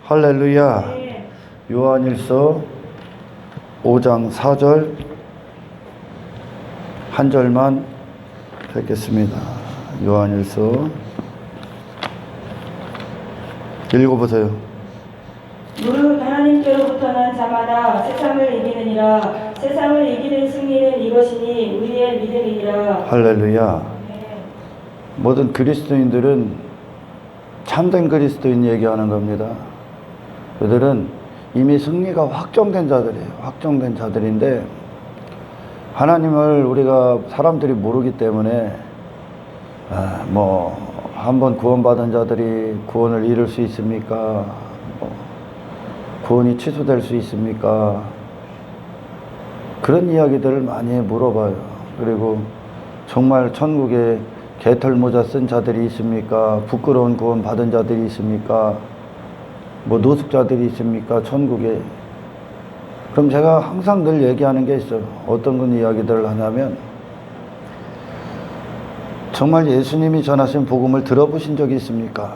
할렐루야. 요한일서 5장 4절 한 절만 뵙겠습니다. 요한일서 읽어보세요. 무릇 하나님께로부터 난 자마다 세상을 이기느니라. 세상을 이기는 승리는 이것이니 우리의 믿음이니라. 할렐루야. 모든 그리스도인들은 참된 그리스도인 얘기하는 겁니다. 그들은 이미 승리가 확정된 자들이에요. 확정된 자들인데 하나님을 우리가 사람들이 모르기 때문에 한번 구원받은 자들이 구원을 이룰 수 있습니까? 구원이 취소될 수 있습니까? 그런 이야기들을 많이 물어봐요. 그리고 정말 천국에 개털 모자 쓴 자들이 있습니까? 부끄러운 구원 받은 자들이 있습니까? 노숙자들이 있습니까? 천국에. 그럼 제가 항상 늘 얘기하는 게 있어요. 어떤 건 이야기들을 하냐면, 정말 예수님이 전하신 복음을 들어보신 적이 있습니까?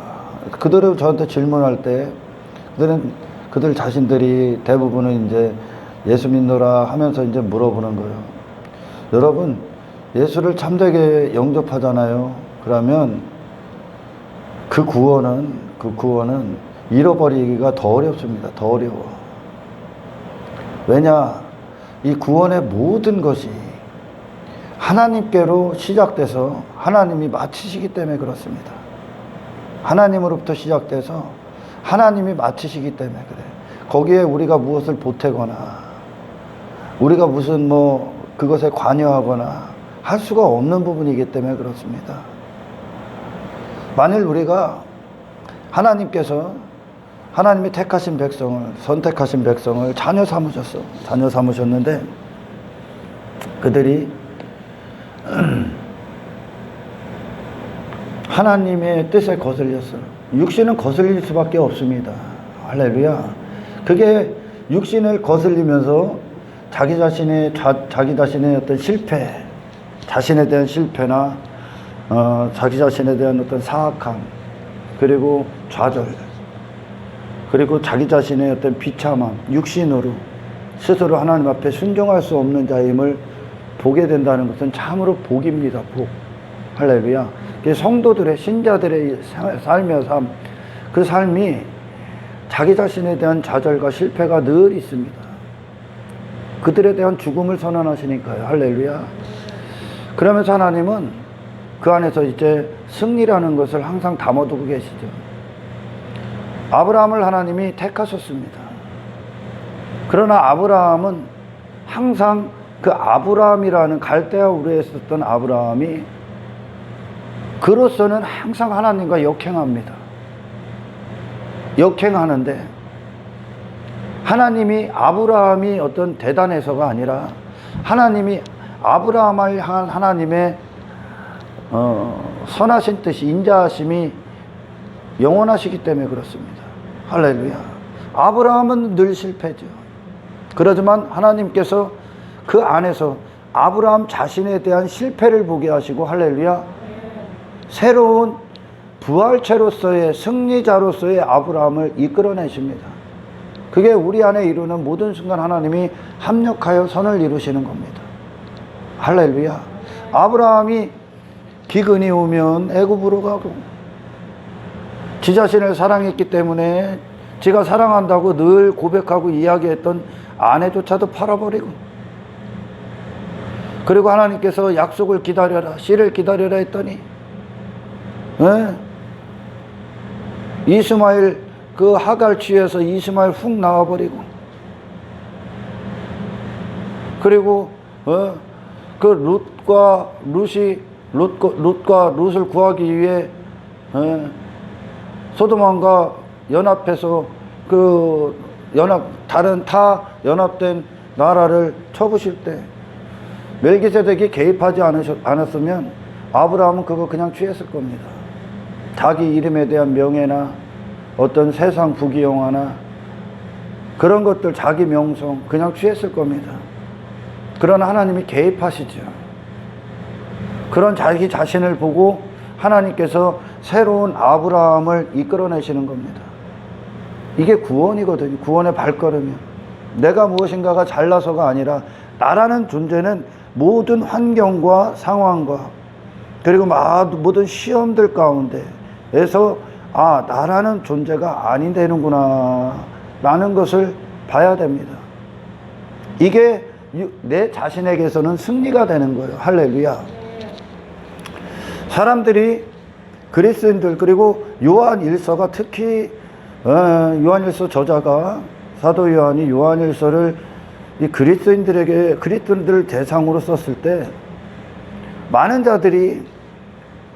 그들은 저한테 질문할 때, 그들 자신들이 대부분은 이제 예수 믿노라 하면서 이제 물어보는 거예요. 여러분, 예수를 참되게 영접하잖아요. 그러면 그 구원은 잃어버리기가 더 어렵습니다. 더 어려워. 왜냐? 이 구원의 모든 것이 하나님께로 시작돼서 하나님이 마치시기 때문에 그렇습니다. 하나님으로부터 시작돼서 하나님이 마치시기 때문에 그래. 거기에 우리가 무엇을 보태거나 우리가 무슨 그것에 관여하거나 할 수가 없는 부분이기 때문에 그렇습니다. 만일 우리가 하나님이 택하신 백성을, 선택하신 백성을 자녀 삼으셨는데 그들이 하나님의 뜻에 거슬렸어요. 육신은 거슬릴 수밖에 없습니다. 할렐루야. 그게 육신을 거슬리면서 자기 자신의 어떤 실패, 자신에 대한 실패나 자기 자신에 대한 어떤 사악함, 그리고 좌절, 그리고 자기 자신의 어떤 비참함, 육신으로 스스로 하나님 앞에 순종할 수 없는 자임을 보게 된다는 것은 참으로 복입니다. 복. 할렐루야. 성도들의, 신자들의 삶의 삶, 그 삶이 자기 자신에 대한 좌절과 실패가 늘 있습니다. 그들에 대한 죽음을 선언하시니까요. 할렐루야. 그러면서 하나님은 그 안에서 이제 승리라는 것을 항상 담아두고 계시죠. 아브라함을 하나님이 택하셨습니다. 그러나 아브라함은 항상 그 아브라함이라는 갈대아 우르에 있었던 아브라함이 그로서는 항상 하나님과 역행합니다. 역행하는데 하나님이 아브라함이 어떤 대단해서가 아니라 하나님이 아브라함을 향한 하나님의 선하신 뜻이, 인자하심이 영원하시기 때문에 그렇습니다. 할렐루야. 아브라함은 늘 실패죠. 그러지만 하나님께서 그 안에서 아브라함 자신에 대한 실패를 보게 하시고, 할렐루야, 새로운 부활체로서의, 승리자로서의 아브라함을 이끌어내십니다. 그게 우리 안에 이루는 모든 순간 하나님이 합력하여 선을 이루시는 겁니다. 할렐루야. 아브라함이 기근이 오면 애굽으로 가고, 지 자신을 사랑했기 때문에 지가 사랑한다고 늘 고백하고 이야기했던 아내조차도 팔아버리고, 그리고 하나님께서 약속을 기다려라, 씨를 기다려라 했더니 이스마엘, 그 하갈 취해서 이스마엘 훅 나와버리고, 그리고 그 룻과 룻을 구하기 위해 소돔왕과 연합해서 다른 연합된 나라를 쳐부실 때 멜기세덱이 개입하지 않았으면 아브라함은 그거 그냥 취했을 겁니다. 자기 이름에 대한 명예나 어떤 세상 부귀영화나 그런 것들, 자기 명성 그냥 취했을 겁니다. 그러나 하나님이 개입하시죠. 그런 자기 자신을 보고 하나님께서 새로운 아브라함을 이끌어내시는 겁니다. 이게 구원이거든요. 구원의 발걸음이요. 내가 무엇인가가 잘나서가 아니라 나라는 존재는 모든 환경과 상황과 그리고 모든 시험들 가운데에서 나라는 존재가 아니 되는구나 라는 것을 봐야 됩니다. 이게 내 자신에게서는 승리가 되는 거예요. 할렐루야. 사람들이 그리스도인들 그리고 요한일서가 특히 요한일서 저자가 사도 요한이 요한일서를 이 그리스도인들을 대상으로 썼을 때 많은 자들이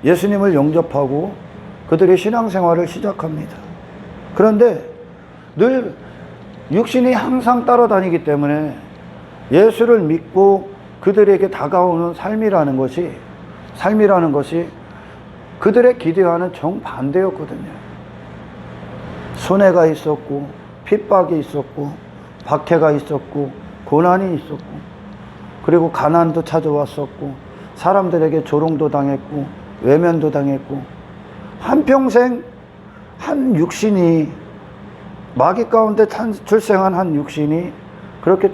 예수님을 영접하고 그들의 신앙생활을 시작합니다. 그런데 늘 육신이 항상 따라다니기 때문에 예수를 믿고 그들에게 다가오는 삶이라는 것이 그들의 기대와는 정반대였거든요. 손해가 있었고 핍박이 있었고 박해가 있었고 고난이 있었고 그리고 가난도 찾아왔었고 사람들에게 조롱도 당했고 외면도 당했고 한평생 한 육신이 마귀 가운데 출생한 한 육신이 그렇게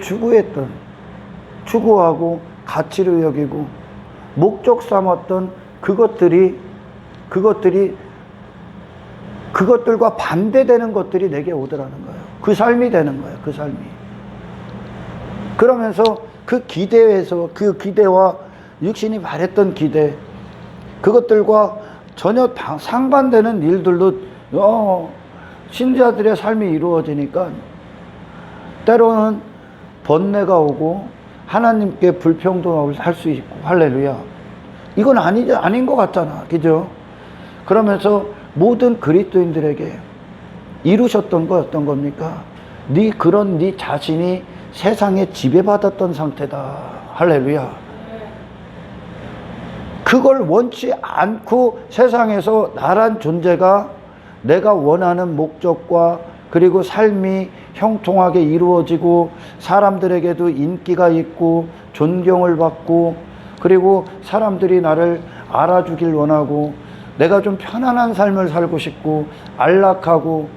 추구하고 가치로 여기고 목적 삼았던 그것들과 반대되는 것들이 내게 오더라는 거예요. 그 삶이 되는 거예요. 그 삶이. 그러면서 그 기대와 육신이 바랬던 기대, 그것들과 전혀 상반되는 일들도 신자들의 삶이 이루어지니까 때로는 번뇌가 오고 하나님께 불평도 할 수 있고 할렐루야. 이건 아닌 것 같잖아. 그죠? 그러면서 모든 그리스도인들에게 이루셨던 거 어떤 겁니까? 네 자신이 세상에 지배받았던 상태다. 할렐루야. 그걸 원치 않고 세상에서 나란 존재가 내가 원하는 목적과 그리고 삶이 형통하게 이루어지고 사람들에게도 인기가 있고 존경을 받고 그리고 사람들이 나를 알아주길 원하고 내가 좀 편안한 삶을 살고 싶고 안락하고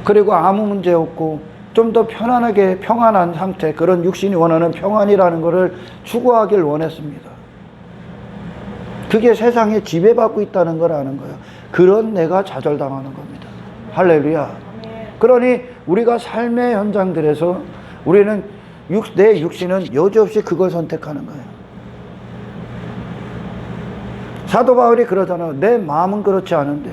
그리고 아무 문제 없고 좀 더 편안하게 평안한 상태, 그런 육신이 원하는 평안이라는 것을 추구하길 원했습니다. 그게 세상에 지배받고 있다는 걸 아는 거예요. 그런 내가 좌절당하는 겁니다. 할렐루야. 그러니 우리가 삶의 현장들에서 우리는 내 육신은 여지없이 그걸 선택하는 거예요. 사도 바울이 그러잖아요. 내 마음은 그렇지 않은데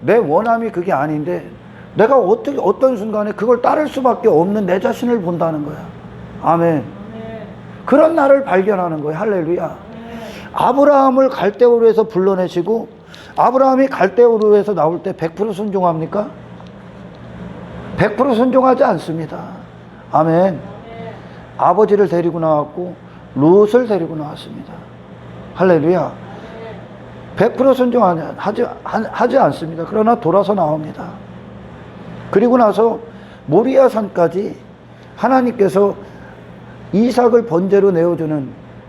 내 원함이 그게 아닌데 내가 어떤 순간에 그걸 따를 수밖에 없는 내 자신을 본다는 거야. 아멘. 그런 나를 발견하는 거예요. 할렐루야. 아브라함을 갈대우르에서 불러내시고 아브라함이 갈대우르에서 나올 때 100% 순종합니까? 100% 순종하지 않습니다. 아멘. 아버지를 데리고 나왔고 롯을 데리고 나왔습니다. 할렐루야. 100% 순종하지 않습니다. 그러나 돌아서 나옵니다. 그리고 나서 모리아 산까지 하나님께서 이삭을 번제로 내어주는,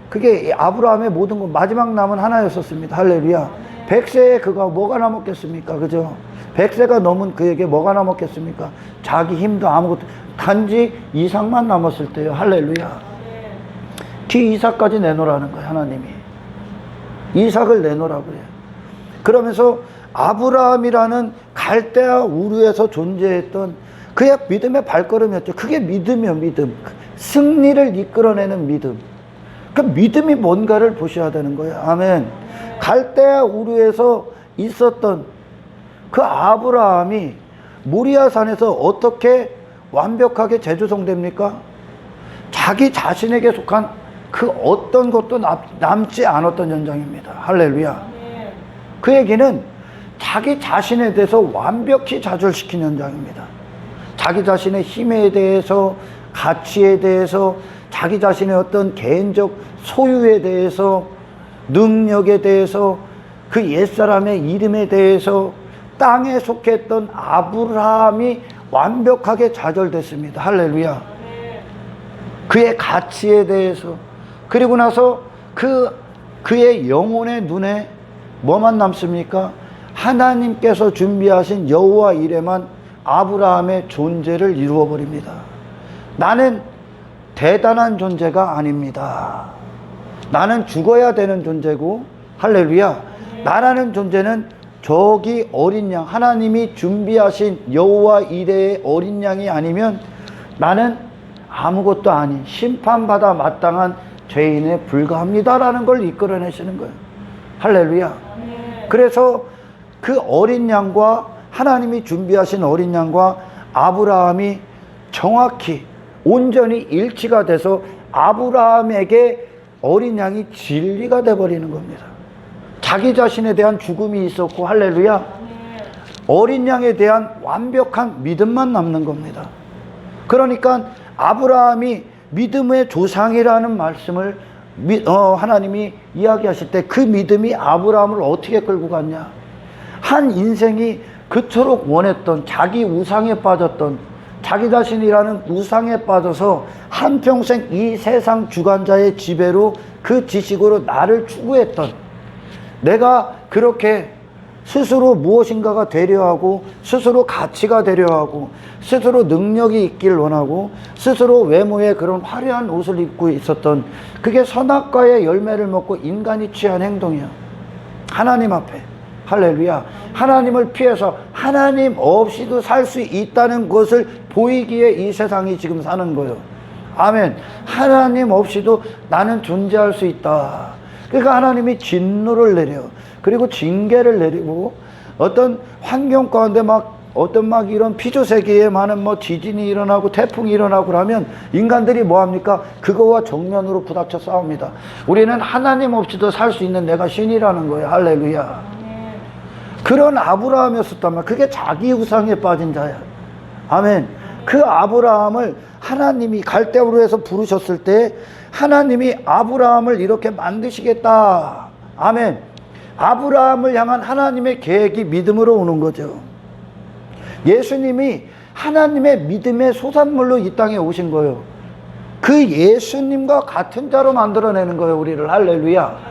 그게 아브라함의 모든 것, 마지막 남은 하나였었습니다. 할렐루야. 100세에 그가 뭐가 남았겠습니까? 그죠? 100세가 넘은 그에게 뭐가 남았겠습니까? 자기 힘도 아무것도, 단지 이삭만 남았을 때요. 할렐루야. 뒤 이삭까지 내놓으라는 거예요. 하나님이 이삭을 내놓으라고 해요. 그러면서 아브라함이라는 갈대아 우르에서 존재했던 그의 믿음의 발걸음이었죠. 그게 믿음이요. 믿음. 승리를 이끌어내는 믿음. 그 믿음이 뭔가를 보셔야 되는 거예요. 아멘. 갈대아 우르에서 있었던 그 아브라함이 모리아 산에서 어떻게 완벽하게 재조성됩니까? 자기 자신에게 속한 그 어떤 것도 남지 않았던 현장입니다. 할렐루야. 그 얘기는 자기 자신에 대해서 완벽히 좌절시킨 현장입니다. 자기 자신의 힘에 대해서, 가치에 대해서, 자기 자신의 어떤 개인적 소유에 대해서, 능력에 대해서, 그 옛사람의 이름에 대해서 땅에 속했던 아브라함이 완벽하게 좌절됐습니다. 할렐루야. 그의 가치에 대해서, 그리고 나서 그의 영혼의 눈에 뭐만 남습니까? 하나님께서 준비하신 여호와 이레만 아브라함의 존재를 이루어 버립니다. 나는 대단한 존재가 아닙니다. 나는 죽어야 되는 존재고, 할렐루야, 나라는 존재는 저기 어린 양, 하나님이 준비하신 여호와 이레의 어린 양이 아니면 나는 아무것도 아닌 심판받아 마땅한 죄인에 불과합니다라는 걸 이끌어내시는 거예요. 할렐루야. 그래서 그 어린 양과, 하나님이 준비하신 어린 양과 아브라함이 정확히 온전히 일치가 돼서 아브라함에게 어린 양이 진리가 돼버리는 겁니다. 자기 자신에 대한 죽음이 있었고, 할렐루야, 어린 양에 대한 완벽한 믿음만 남는 겁니다. 그러니까 아브라함이 믿음의 조상이라는 말씀을 하나님이 이야기하실 때 그 믿음이 아브라함을 어떻게 끌고 갔냐. 한 인생이 그토록 원했던, 자기 우상에 빠졌던, 자기 자신이라는 우상에 빠져서 한평생 이 세상 주관자의 지배로, 그 지식으로 나를 추구했던, 내가 그렇게 스스로 무엇인가가 되려 하고, 스스로 가치가 되려 하고, 스스로 능력이 있길 원하고, 스스로 외모에 그런 화려한 옷을 입고 있었던, 그게 선악과의 열매를 먹고 인간이 취한 행동이야. 하나님 앞에, 할렐루야, 하나님을 피해서 하나님 없이도 살 수 있다는 것을 보이기에 이 세상이 지금 사는 거예요. 아멘. 하나님 없이도 나는 존재할 수 있다. 그러니까 하나님이 진노를 내려, 그리고 징계를 내리고, 어떤 환경 가운데 어떤 이런 피조세계에 많은 지진이 일어나고 태풍이 일어나고 그러면 인간들이 뭐합니까? 그거와 정면으로 부닥쳐 싸웁니다. 우리는 하나님 없이도 살 수 있는 내가 신이라는 거예요. 할렐루야. 그런 아브라함이었었단 말이야. 그게 자기 우상에 빠진 자야. 아멘. 그 아브라함을 하나님이 갈대우르에서 부르셨을 때 하나님이 아브라함을 이렇게 만드시겠다. 아멘. 아브라함을 향한 하나님의 계획이 믿음으로 오는 거죠. 예수님이 하나님의 믿음의 소산물로 이 땅에 오신 거예요. 그 예수님과 같은 자로 만들어내는 거예요, 우리를. 할렐루야.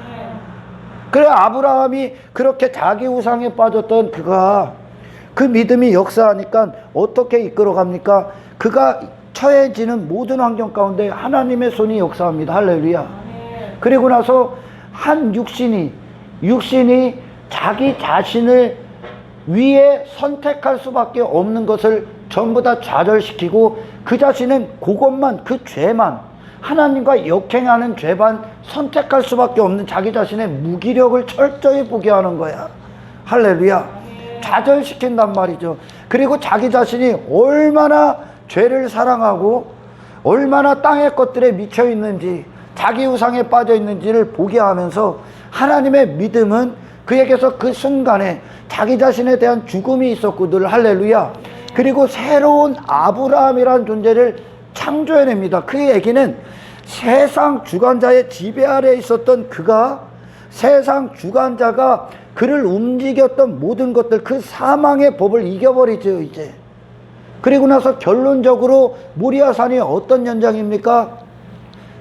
그래, 아브라함이 그렇게 자기 우상에 빠졌던 그가, 그 믿음이 역사하니까 어떻게 이끌어갑니까? 그가 처해지는 모든 환경 가운데 하나님의 손이 역사합니다. 할렐루야. 그리고 나서 한 육신이 자기 자신을 위에 선택할 수밖에 없는 것을 전부 다 좌절시키고, 그 자신은 그것만, 그 죄만, 하나님과 역행하는 죄만 선택할 수밖에 없는 자기 자신의 무기력을 철저히 보게 하는 거야. 할렐루야. 좌절시킨단 말이죠. 그리고 자기 자신이 얼마나 죄를 사랑하고 얼마나 땅의 것들에 미쳐 있는지, 자기 우상에 빠져 있는지를 보게 하면서 하나님의 믿음은 그에게서 그 순간에 자기 자신에 대한 죽음이 있었고, 늘 할렐루야. 그리고 새로운 아브라함이라는 존재를 창조해냅니다. 그 얘기는 세상 주관자의 지배 아래 있었던 그가, 세상 주관자가 그를 움직였던 모든 것들, 그 사망의 법을 이겨버리죠, 이제. 그리고 나서 결론적으로 모리아산이 어떤 현장입니까?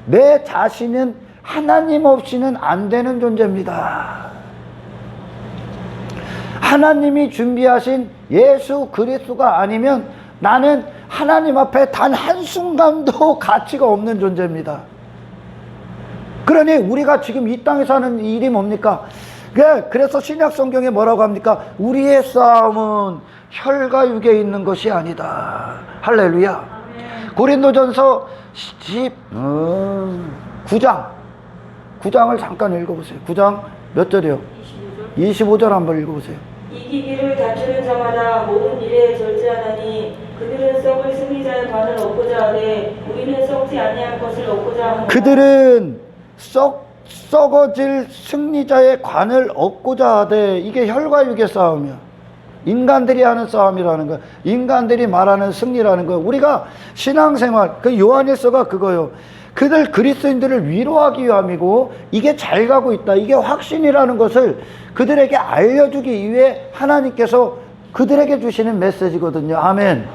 내 자신은 하나님 없이는 안 되는 존재입니다. 하나님이 준비하신 예수 그리스도가 아니면 나는 하나님 앞에 단 한순간도 가치가 없는 존재입니다. 그러니 우리가 지금 이 땅에 사는 일이 뭡니까? 그래서 신약 성경에 뭐라고 합니까? 우리의 싸움은 혈과 육에 있는 것이 아니다. 할렐루야. 고린도전서 9장을 잠깐 읽어보세요. 9장 몇 절이요? 25절 한번 읽어보세요. 이기기를 다투는 자마다 모든 일에 절제하나니 그들은 썩을 승리자의 관을 얻고자 하되 우리는 썩지 아니할 것을 얻고자 하노라. 그들은 썩어질 승리자의 관을 얻고자 하되, 이게 혈과 육의 싸움이야. 인간들이 하는 싸움이라는 거야. 인간들이 말하는 승리라는 거야. 우리가 신앙생활, 그 요한일서가 그거요. 그들 그리스도인들을 위로하기 위함이고, 이게 잘 가고 있다, 이게 확신이라는 것을 그들에게 알려주기 위해 하나님께서 그들에게 주시는 메시지거든요. 아멘.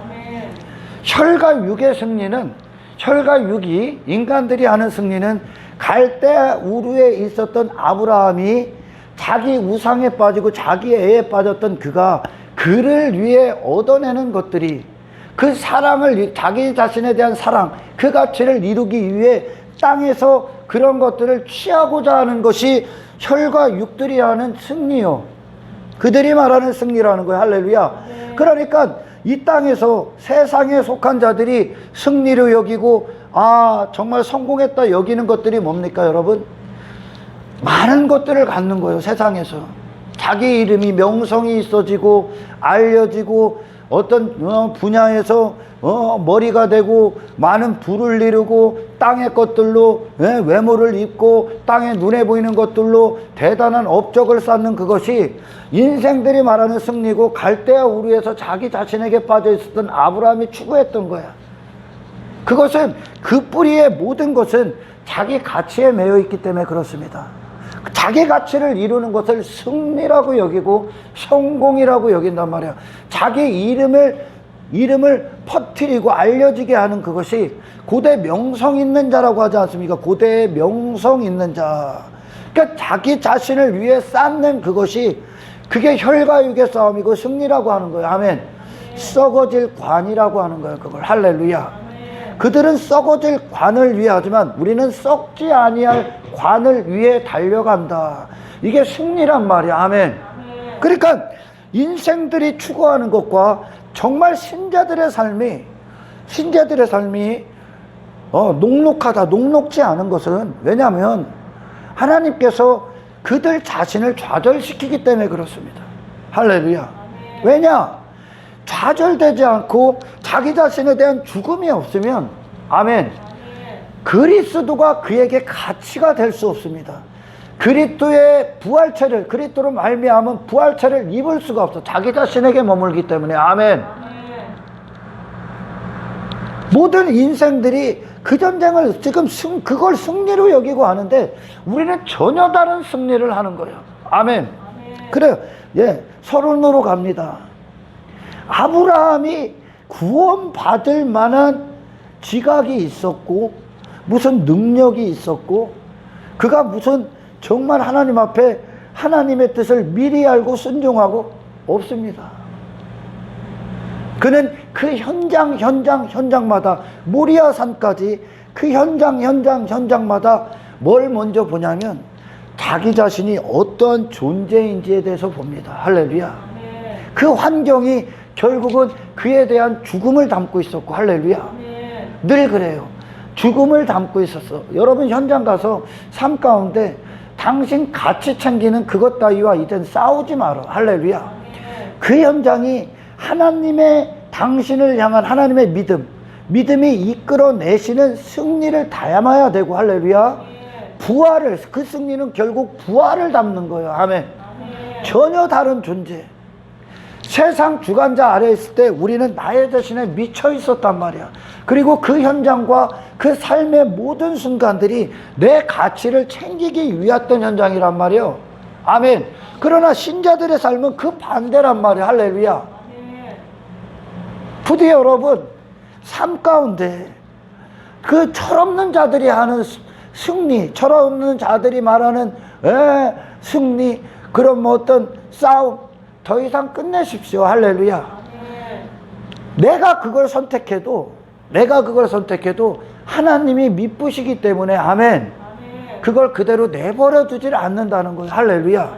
혈과 육의 승리는, 혈과 육이 인간들이 하는 승리는 갈대 우르에 있었던 아브라함이 자기 우상에 빠지고 자기 애에 빠졌던 그가 그를 위해 얻어내는 것들이 그 사랑을, 자기 자신에 대한 사랑, 그 가치를 이루기 위해 땅에서 그런 것들을 취하고자 하는 것이 혈과 육들이 하는 승리요, 그들이 말하는 승리라는 거예요. 할렐루야. 네. 그러니까 이 땅에서 세상에 속한 자들이 승리로 여기고 정말 성공했다 여기는 것들이 뭡니까 여러분? 많은 것들을 갖는 거예요. 세상에서 자기 이름이, 명성이 있어지고 알려지고 어떤 분야에서 머리가 되고 많은 부를 이루고 땅의 것들로 외모를 입고 땅에 눈에 보이는 것들로 대단한 업적을 쌓는 그것이 인생들이 말하는 승리고, 갈대아 우르에서 자기 자신에게 빠져 있었던 아브라함이 추구했던 거야. 그것은 그 뿌리의 모든 것은 자기 가치에 매여 있기 때문에 그렇습니다. 자기 가치를 이루는 것을 승리라고 여기고 성공이라고 여긴단 말이야. 자기 이름을 퍼뜨리고 알려지게 하는 그것이 고대 명성 있는 자라고 하지 않습니까? 고대의 명성 있는 자. 그러니까 자기 자신을 위해 쌓는 그게 혈과 육의 싸움이고 승리라고 하는 거예요. 아멘. 썩어질 관이라고 하는 거예요. 그걸. 할렐루야. 그들은 썩어질 관을 위해 하지만 우리는 썩지 아니할 관을 위해 달려간다. 이게 승리란 말이야. 아멘. 그러니까 인생들이 추구하는 것과 정말 신자들의 삶이 녹록하다, 녹록지 않은 것은, 왜냐하면 하나님께서 그들 자신을 좌절시키기 때문에 그렇습니다. 할렐루야. 왜냐? 좌절되지 않고 자기 자신에 대한 죽음이 없으면, 아멘, 그리스도가 그에게 가치가 될 수 없습니다. 그리스도로 말미암은 부활체를 입을 수가 없어. 자기 자신에게 머물기 때문에. 아멘. 모든 인생들이 그 전쟁을 지금 그걸 승리로 여기고 하는데 우리는 전혀 다른 승리를 하는 거예요. 아멘. 그래요. 서론으로 갑니다. 아브라함이 구원받을 만한 지각이 있었고 무슨 능력이 있었고 그가 무슨 정말 하나님 앞에 하나님의 뜻을 미리 알고 순종하고 없습니다. 그는 그 현장마다 모리아 산까지 그 현장마다 뭘 먼저 보냐면 자기 자신이 어떠한 존재인지에 대해서 봅니다. 할렐루야. 그 환경이 결국은 그에 대한 죽음을 담고 있었고, 할렐루야. 늘 그래요. 죽음을 담고 있었어. 여러분 현장 가서 삶 가운데 당신 가치 챙기는 그것 따위와 이젠 싸우지 마라. 할렐루야. 그 현장이 하나님의, 당신을 향한 하나님의 믿음이 이끌어내시는 승리를 담아야 되고, 할렐루야. 그 승리는 결국 부활을 담는 거예요. 아멘. 전혀 다른 존재. 세상 주관자 아래에 있을 때 우리는 나의 자신에 미쳐 있었단 말이야. 그리고 그 현장과 그 삶의 모든 순간들이 내 가치를 챙기기 위했던 현장이란 말이에요. 아멘. 그러나 신자들의 삶은 그 반대란 말이에요. 할렐루야. 부디 여러분, 삶 가운데 그 철없는 자들이 하는 승리, 철없는 자들이 말하는 승리, 그런 어떤 싸움 더 이상 끝내십시오. 할렐루야. 내가 그걸 선택해도 하나님이 미쁘시기 때문에, 아멘, 그걸 그대로 내버려 두질 않는다는 거예요. 할렐루야.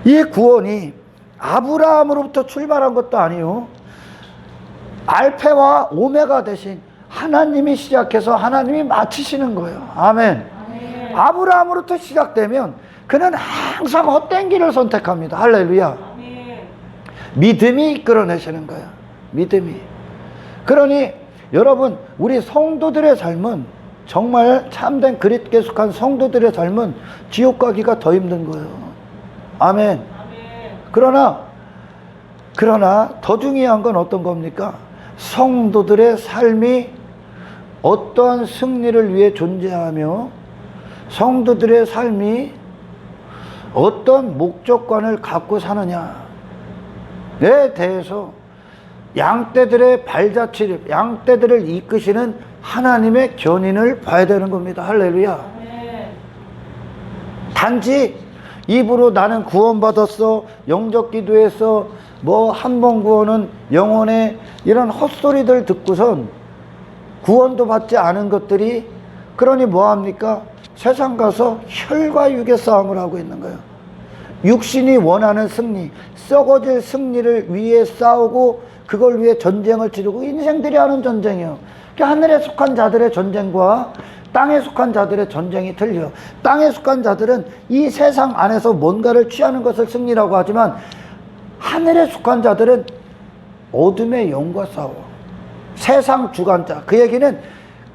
이 구원이 아브라함으로부터 출발한 것도 아니요, 알파와 오메가 대신 하나님이 시작해서 하나님이 마치시는 거예요. 아멘. 아브라함으로부터 시작되면 그는 항상 헛된 길을 선택합니다. 할렐루야. 믿음이 이끌어내시는 거예요. 믿음이. 그러니 여러분, 우리 성도들의 삶은, 정말 참된 그리스도께 속한 성도들의 삶은 지옥 가기가 더 힘든 거예요. 아멘. 그러나 더 중요한 건 어떤 겁니까? 성도들의 삶이 어떠한 승리를 위해 존재하며 성도들의 삶이 어떤 목적관을 갖고 사느냐에 대해서 양떼들의 발자취를, 양떼들을 이끄시는 하나님의 견인을 봐야 되는 겁니다. 할렐루야. 단지 입으로 나는 구원받았어, 영접 기도했어, 뭐 한 번 구원은 영원해, 이런 헛소리들 듣고선 구원도 받지 않은 것들이, 그러니 뭐합니까? 세상 가서 혈과 육의 싸움을 하고 있는 거예요. 육신이 원하는 승리, 썩어질 승리를 위해 싸우고 그걸 위해 전쟁을 치르고, 인생들이 하는 전쟁이요. 하늘에 속한 자들의 전쟁과 땅에 속한 자들의 전쟁이 틀려. 땅에 속한 자들은 이 세상 안에서 뭔가를 취하는 것을 승리라고 하지만, 하늘에 속한 자들은 어둠의 영과 싸워. 세상 주관자. 그 얘기는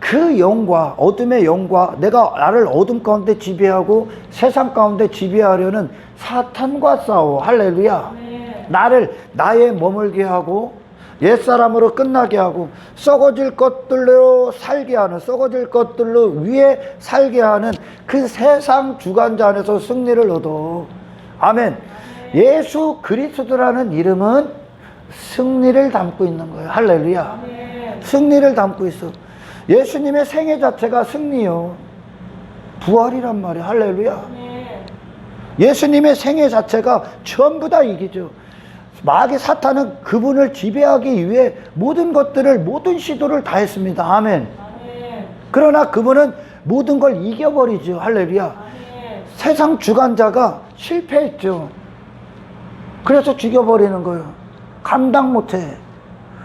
그 영과, 어둠의 영과, 내가 나를 어둠 가운데 지배하고 세상 가운데 지배하려는 사탄과 싸워. 할렐루야. 나를 나에 머물게 하고 옛사람으로 끝나게 하고 썩어질 것들로 살게 하는, 썩어질 것들로 위에 살게 하는 그 세상 주관자 안에서 승리를 얻어. 아멘. 예수 그리스도라는 이름은 승리를 담고 있는 거예요. 할렐루야. 승리를 담고 있어. 예수님의 생애 자체가 승리요, 부활이란 말이에요. 할렐루야. 예수님의 생애 자체가 전부 다 이기죠. 마귀 사탄은 그분을 지배하기 위해 모든 것들을, 모든 시도를 다 했습니다. 아멘. 그러나 그분은 모든 걸 이겨버리죠. 할렐루야. 세상 주관자가 실패했죠. 그래서 죽여버리는 거예요. 감당 못해.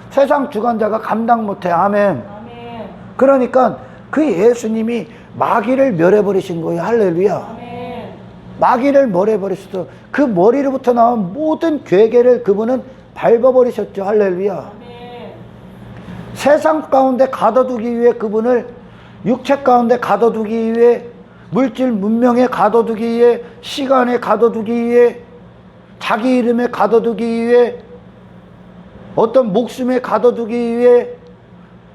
세상 주관자가 감당 못해. 아멘. 그러니까 그 예수님이 마귀를 멸해버리신 거예요. 할렐루야. 마귀를 멸해버리셨어. 그 머리로부터 나온 모든 괴계를 그분은 밟아버리셨죠. 할렐루야. 세상 가운데 가둬두기 위해, 그분을 육체 가운데 가둬두기 위해, 물질 문명에 가둬두기 위해, 시간에 가둬두기 위해, 자기 이름에 가둬두기 위해, 어떤 목숨에 가둬두기 위해,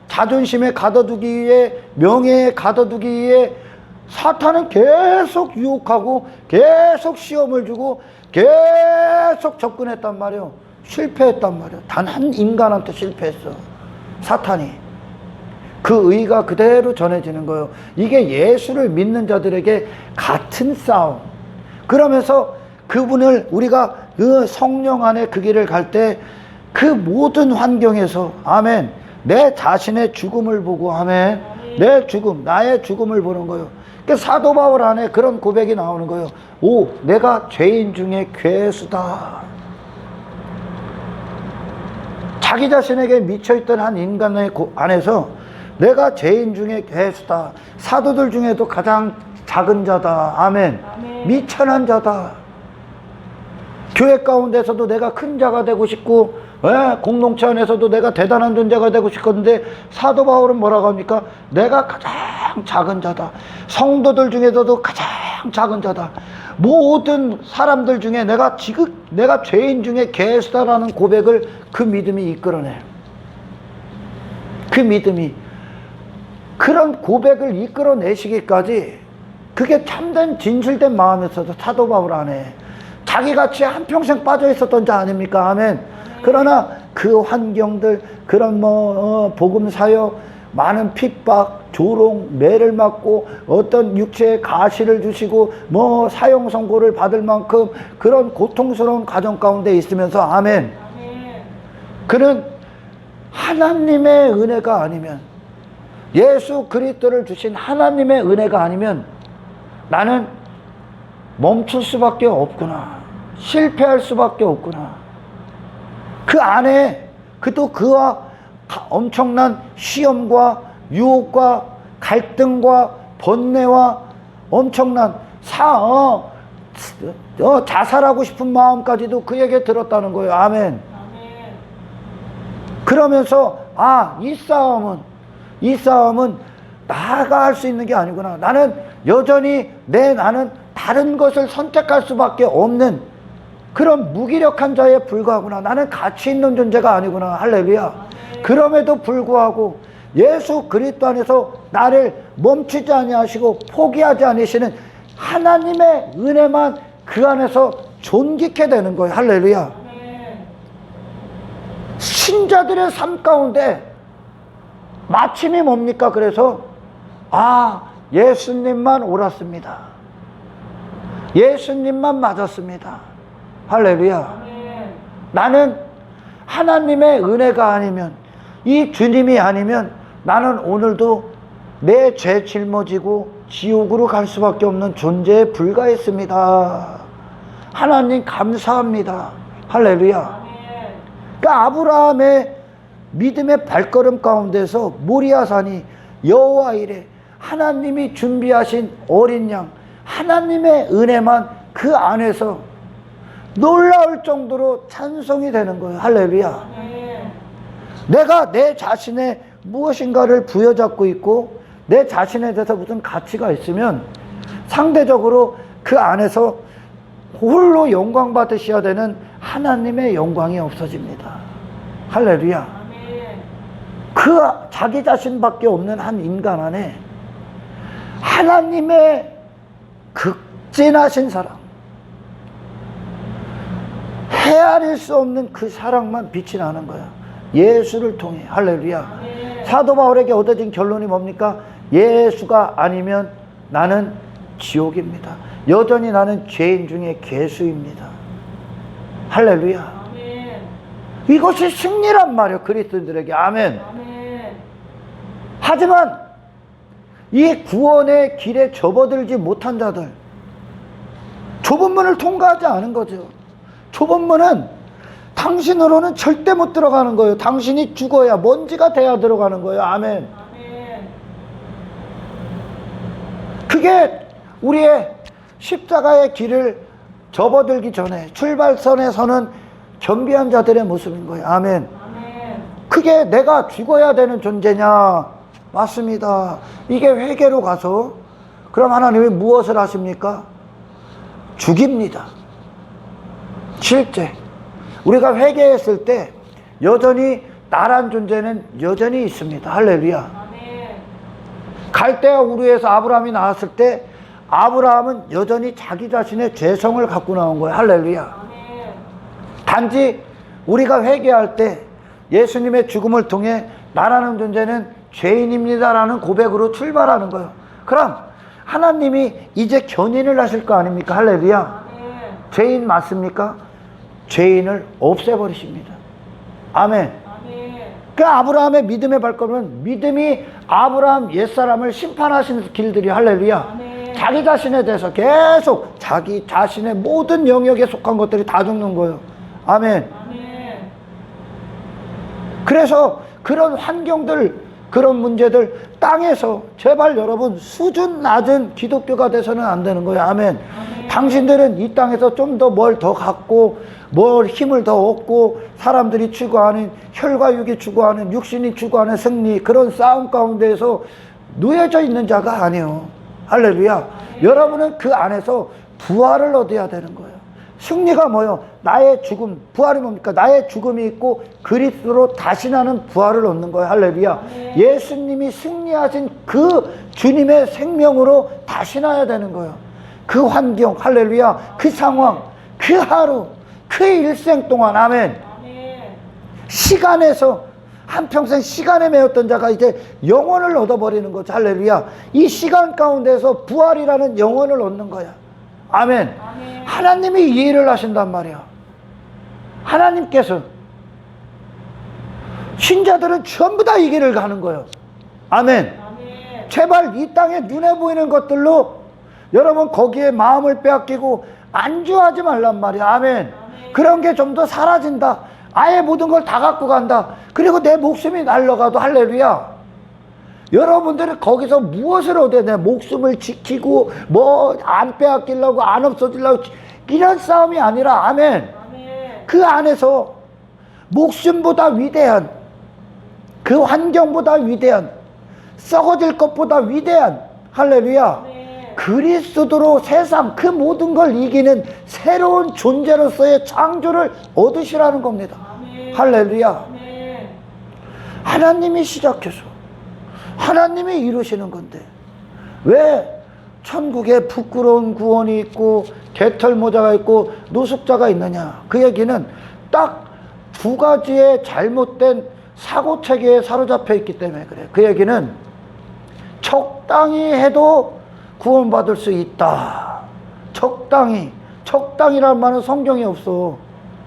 자존심에 가둬두기 위해, 명예에 가둬두기 위해 사탄은 계속 유혹하고 계속 시험을 주고 계속 접근했단 말이에요. 실패했단 말이에요. 단 한 인간한테 실패했어, 사탄이. 그 의가 그대로 전해지는 거예요. 이게 예수를 믿는 자들에게 같은 싸움. 그러면서 그분을, 우리가 그 성령 안에 그 길을 갈 때 그 모든 환경에서, 아멘, 내 자신의 죽음을 보고, 아멘, 내 죽음, 나의 죽음을 보는 거예요. 그 사도 바울 안에 그런 고백이 나오는 거예요. 오, 내가 죄인 중에 괴수다. 자기 자신에게 미쳐있던 한 인간의 안에서 내가 죄인 중에 괴수다. 사도들 중에도 가장 작은 자다. 아멘. 미천한 자다. 교회 가운데서도 내가 큰 자가 되고 싶고, 공동체 안에서도 내가 대단한 존재가 되고 싶었는데, 사도 바울은 뭐라고 합니까? 내가 가장 작은 자다. 성도들 중에서도 가장 작은 자다. 모든 사람들 중에 내가 죄인 중에 괴수다라는 고백을 그 믿음이 이끌어내. 그 믿음이, 그런 고백을 이끌어내시기까지, 그게 참된 진실된 마음에서도 사도 바울 안에 자기같이 한평생 빠져 있었던 자 아닙니까? 아멘. 그러나 그 환경들, 그런 복음 사역, 많은 핍박, 조롱, 매를 맞고 어떤 육체에 가시를 주시고 사형 선고를 받을 만큼 그런 고통스러운 가정 가운데 있으면서, 아멘, 그는 하나님의 은혜가 아니면, 예수 그리스도를 주신 하나님의 은혜가 아니면 나는 멈출 수밖에 없구나, 실패할 수밖에 없구나. 그 안에 그도 그와 엄청난 시험과 유혹과 갈등과 번뇌와 엄청난 자살하고 싶은 마음까지도 그에게 들었다는 거예요. 아멘. 그러면서 이 싸움은 나가 할 수 있는 게 아니구나. 나는 여전히 나는 다른 것을 선택할 수밖에 없는 그런 무기력한 자에 불과하구나. 나는 가치 있는 존재가 아니구나. 할렐루야. 그럼에도 불구하고 예수 그리스도 안에서 나를 멈추지 아니하시고 포기하지 않으시는 하나님의 은혜만 그 안에서 존귀케 되는 거예요. 할렐루야. 신자들의 삶 가운데 마침이 뭡니까? 그래서 예수님만 옳았습니다. 예수님만 맞았습니다. 할렐루야. 아멘. 나는 하나님의 은혜가 아니면, 이 주님이 아니면 나는 오늘도 내 죄 짊어지고 지옥으로 갈 수밖에 없는 존재에 불과했습니다. 하나님 감사합니다. 할렐루야. 아멘. 그러니까 아브라함의 믿음의 발걸음 가운데서 모리아산이 여호와 이레, 하나님이 준비하신 어린 양, 하나님의 은혜만 그 안에서 놀라울 정도로 찬송이 되는 거예요. 할렐루야. 아멘. 내가 내 자신의 무엇인가를 부여잡고 있고 내 자신에 대해서 무슨 가치가 있으면 상대적으로 그 안에서 홀로 영광 받으셔야 되는 하나님의 영광이 없어집니다. 할렐루야. 아멘. 그 자기 자신밖에 없는 한 인간 안에 하나님의 극진하신 사랑, 헤아릴 수 없는 그 사랑만 빛이 나는 거야. 예수를 통해. 할렐루야. 아멘. 사도 바울에게 얻어진 결론이 뭡니까? 예수가 아니면 나는 지옥입니다. 여전히 나는 죄인 중에 괴수입니다. 할렐루야. 아멘. 이것이 승리란 말이에요. 그리스도인들에게. 아멘. 아멘. 하지만 이 구원의 길에 접어들지 못한 자들, 좁은 문을 통과하지 않은 거죠. 좁은 문은 당신으로는 절대 못 들어가는 거예요. 당신이 죽어야, 먼지가 돼야 들어가는 거예요. 아멘. 아멘. 그게 우리의 십자가의 길을 접어들기 전에 출발선에 서는 겸비한 자들의 모습인 거예요. 아멘. 아멘. 그게 내가 죽어야 되는 존재냐? 맞습니다. 이게 회개로 가서 그럼 하나님이 무엇을 하십니까? 죽입니다. 실제 우리가 회개했을 때 여전히 나란 존재는 여전히 있습니다. 할렐루야. 아멘. 갈대아 우르에서 아브라함이 나왔을 때 아브라함은 여전히 자기 자신의 죄성을 갖고 나온 거예요. 할렐루야. 아멘. 단지 우리가 회개할 때 예수님의 죽음을 통해 나라는 존재는 죄인입니다라는 고백으로 출발하는 거예요. 그럼 하나님이 이제 견인을 하실 거 아닙니까? 할렐루야. 아멘. 죄인 맞습니까? 죄인을 없애버리십니다. 아멘. 아멘. 그 아브라함의 믿음의 발걸음은 믿음이 아브라함 옛사람을 심판하시는 길들이 할렐루야. 아멘. 자기 자신에 대해서 계속 자기 자신의 모든 영역에 속한 것들이 다 죽는 거예요. 아멘. 아멘. 그래서 그런 환경들, 그런 문제들 땅에서 제발 여러분 수준 낮은 기독교가 돼서는 안 되는 거예요. 아멘. 아멘. 당신들은 이 땅에서 좀 더 뭘 더 갖고 뭘 힘을 더 얻고 사람들이 추구하는 혈과 육이 추구하는 육신이 추구하는 승리, 그런 싸움 가운데에서 놓여져 있는 자가 아니에요. 할렐루야. 여러분은 그 안에서 부활을 얻어야 되는 거예요. 승리가 뭐예요? 나의 죽음. 부활이 뭡니까? 나의 죽음이 있고 그리스도로 다시 나는 부활을 얻는 거예요. 할렐루야. 예수님이 승리하신 그 주님의 생명으로 다시 나야 되는 거예요. 그 환경, 할렐루야. 그 상황, 그 하루, 그 일생 동안. 아멘. 아멘. 시간에서 한평생 시간에 매였던 자가 이제 영혼을 얻어버리는 거죠. 할렐루야. 이 시간 가운데서 부활이라는 영혼을 얻는 거야. 아멘. 아멘. 하나님이 이 일을 하신단 말이야. 하나님께서 신자들은 전부 다 이 길을 가는 거예요. 아멘. 아멘. 제발 이 땅에 눈에 보이는 것들로 여러분 거기에 마음을 빼앗기고 안주하지 말란 말이야. 아멘. 그런 게 좀 더 사라진다. 아예 모든 걸 다 갖고 간다. 그리고 내 목숨이 날아가도 할렐루야. 여러분들은 거기서 무엇을 얻어야 돼? 목숨을 지키고 뭐 안 빼앗기려고 안 없어지려고 이런 싸움이 아니라 아멘. 아멘. 그 안에서 목숨보다 위대한, 그 환경보다 위대한, 썩어질 것보다 위대한 할렐루야. 아멘. 그리스도로 세상 그 모든 걸 이기는 새로운 존재로서의 창조를 얻으시라는 겁니다. 아멘. 할렐루야. 아멘. 하나님이 시작해서 하나님이 이루시는 건데 왜 천국에 부끄러운 구원이 있고 개털모자가 있고 노숙자가 있느냐? 그 얘기는 딱 두 가지의 잘못된 사고체계에 사로잡혀 있기 때문에 그래. 그 얘기는 적당히 해도 구원받을 수 있다. 적당이란 말은 성경에 없어.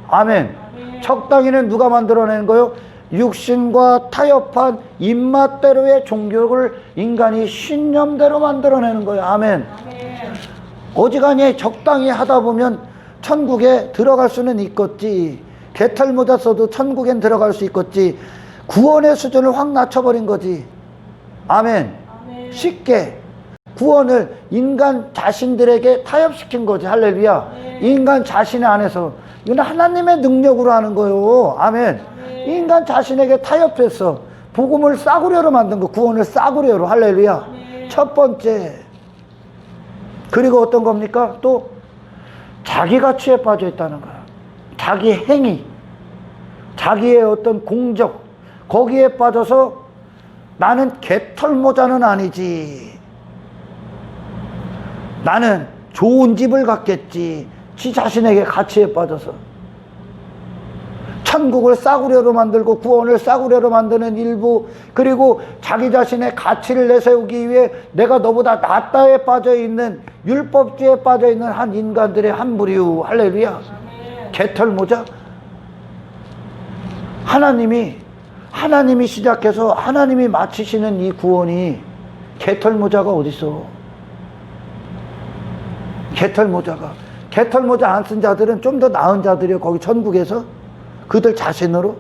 아멘. 적당히는 누가 만들어낸 거요? 육신과 타협한 입맛대로의 종교를 인간이 신념대로 만들어내는 거예요. 아멘. 어지간히 적당히 하다 보면 천국에 들어갈 수는 있겠지. 개털 모자 써도 천국엔 들어갈 수 있겠지. 구원의 수준을 확 낮춰버린 거지. 아멘. 쉽게 구원을 인간 자신들에게 타협시킨 거지. 할렐루야. 인간 자신의 안에서. 이건 하나님의 능력으로 하는 거예요. 아멘. 인간 자신에게 타협했어. 복음을 싸구려로 만든 거. 구원을 싸구려로. 할렐루야. 첫 번째. 그리고 어떤 겁니까? 또 자기 가치에 빠져 있다는 거야. 자기 행위, 자기의 어떤 공적, 거기에 빠져서 나는 개털모자는 아니지, 나는 좋은 집을 갖겠지, 지 자신에게 가치에 빠져서 천국을 싸구려로 만들고 구원을 싸구려로 만드는 일부, 그리고 자기 자신의 가치를 내세우기 위해 내가 너보다 낫다에 빠져있는, 율법주의에 빠져있는 한 인간들의 한 부류. 할렐루야. 개털모자. 하나님이 시작해서 하나님이 마치시는 이 구원이 개털모자가 어딨어. 개털모자 안 쓴 자들은 좀 더 나은 자들이요. 거기 천국에서 그들 자신으로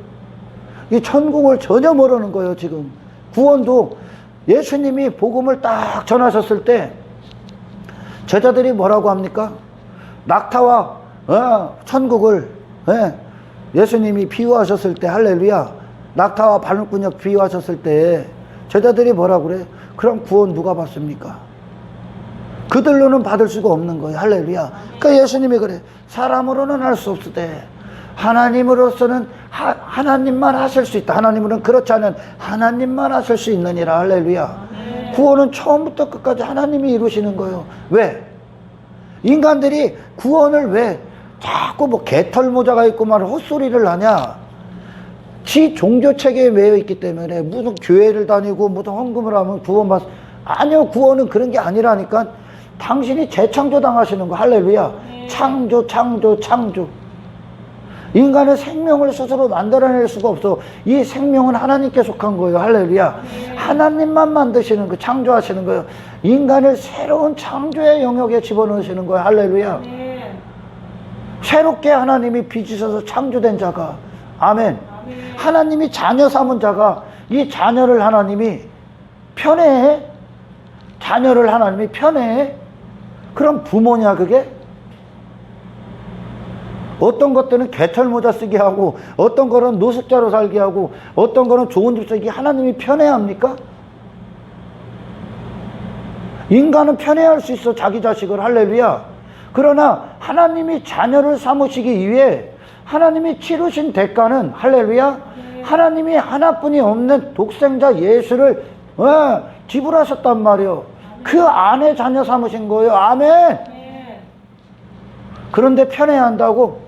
이 천국을 전혀 모르는 거예요. 지금 구원도 예수님이 복음을 딱 전하셨을 때 제자들이 뭐라고 합니까? 낙타와 천국을 예수님이 비유하셨을 때, 할렐루야, 낙타와 바늘구녕 비유하셨을 때 제자들이 뭐라고 그래? 그럼 구원 누가 받습니까? 그들로는 받을 수가 없는 거예요. 할렐루야. 그러니까 예수님이 그래, 사람으로는 할 수 없으되 하나님으로서는 하나님만 하실 수 있다. 하나님으로는 그렇지 않은 하나님만 하실 수 있느니라. 할렐루야. 구원은 처음부터 끝까지 하나님이 이루시는 거예요. 왜? 인간들이 구원을 왜 자꾸 뭐 개털모자가 있고 말 헛소리를 하냐? 지 종교체계에 매여 있기 때문에 무슨 교회를 다니고 무슨 헌금을 하면 구원받. 아니요, 구원은 그런 게 아니라니까. 당신이 재창조 당하시는 거. 할렐루야. 창조. 인간의 생명을 스스로 만들어낼 수가 없어. 이 생명은 하나님께 속한 거예요. 할렐루야. 하나님만 만드시는 거, 창조하시는 거예요. 인간을 새로운 창조의 영역에 집어넣으시는 거예요. 할렐루야. 새롭게 하나님이 빚으셔서 창조된 자가, 아멘. 하나님이 자녀 삼은 자가 이 자녀를 하나님이 편애해? 자녀를 하나님이 편애해? 그럼 부모냐 그게? 어떤 것들은 개털모자 쓰게 하고, 어떤 거는 노숙자로 살게 하고, 어떤 거는 좋은 집 살게, 하나님이 편애합니까? 인간은 편애할 수 있어, 자기 자식을. 할렐루야. 그러나 하나님이 자녀를 삼으시기 위해 하나님이 치르신 대가는, 할렐루야, 하나님이 하나뿐이 없는 독생자 예수를 지불하셨단 말이에요. 그 안에 자녀 삼으신 거예요. 아멘. 그런데 편애한다고?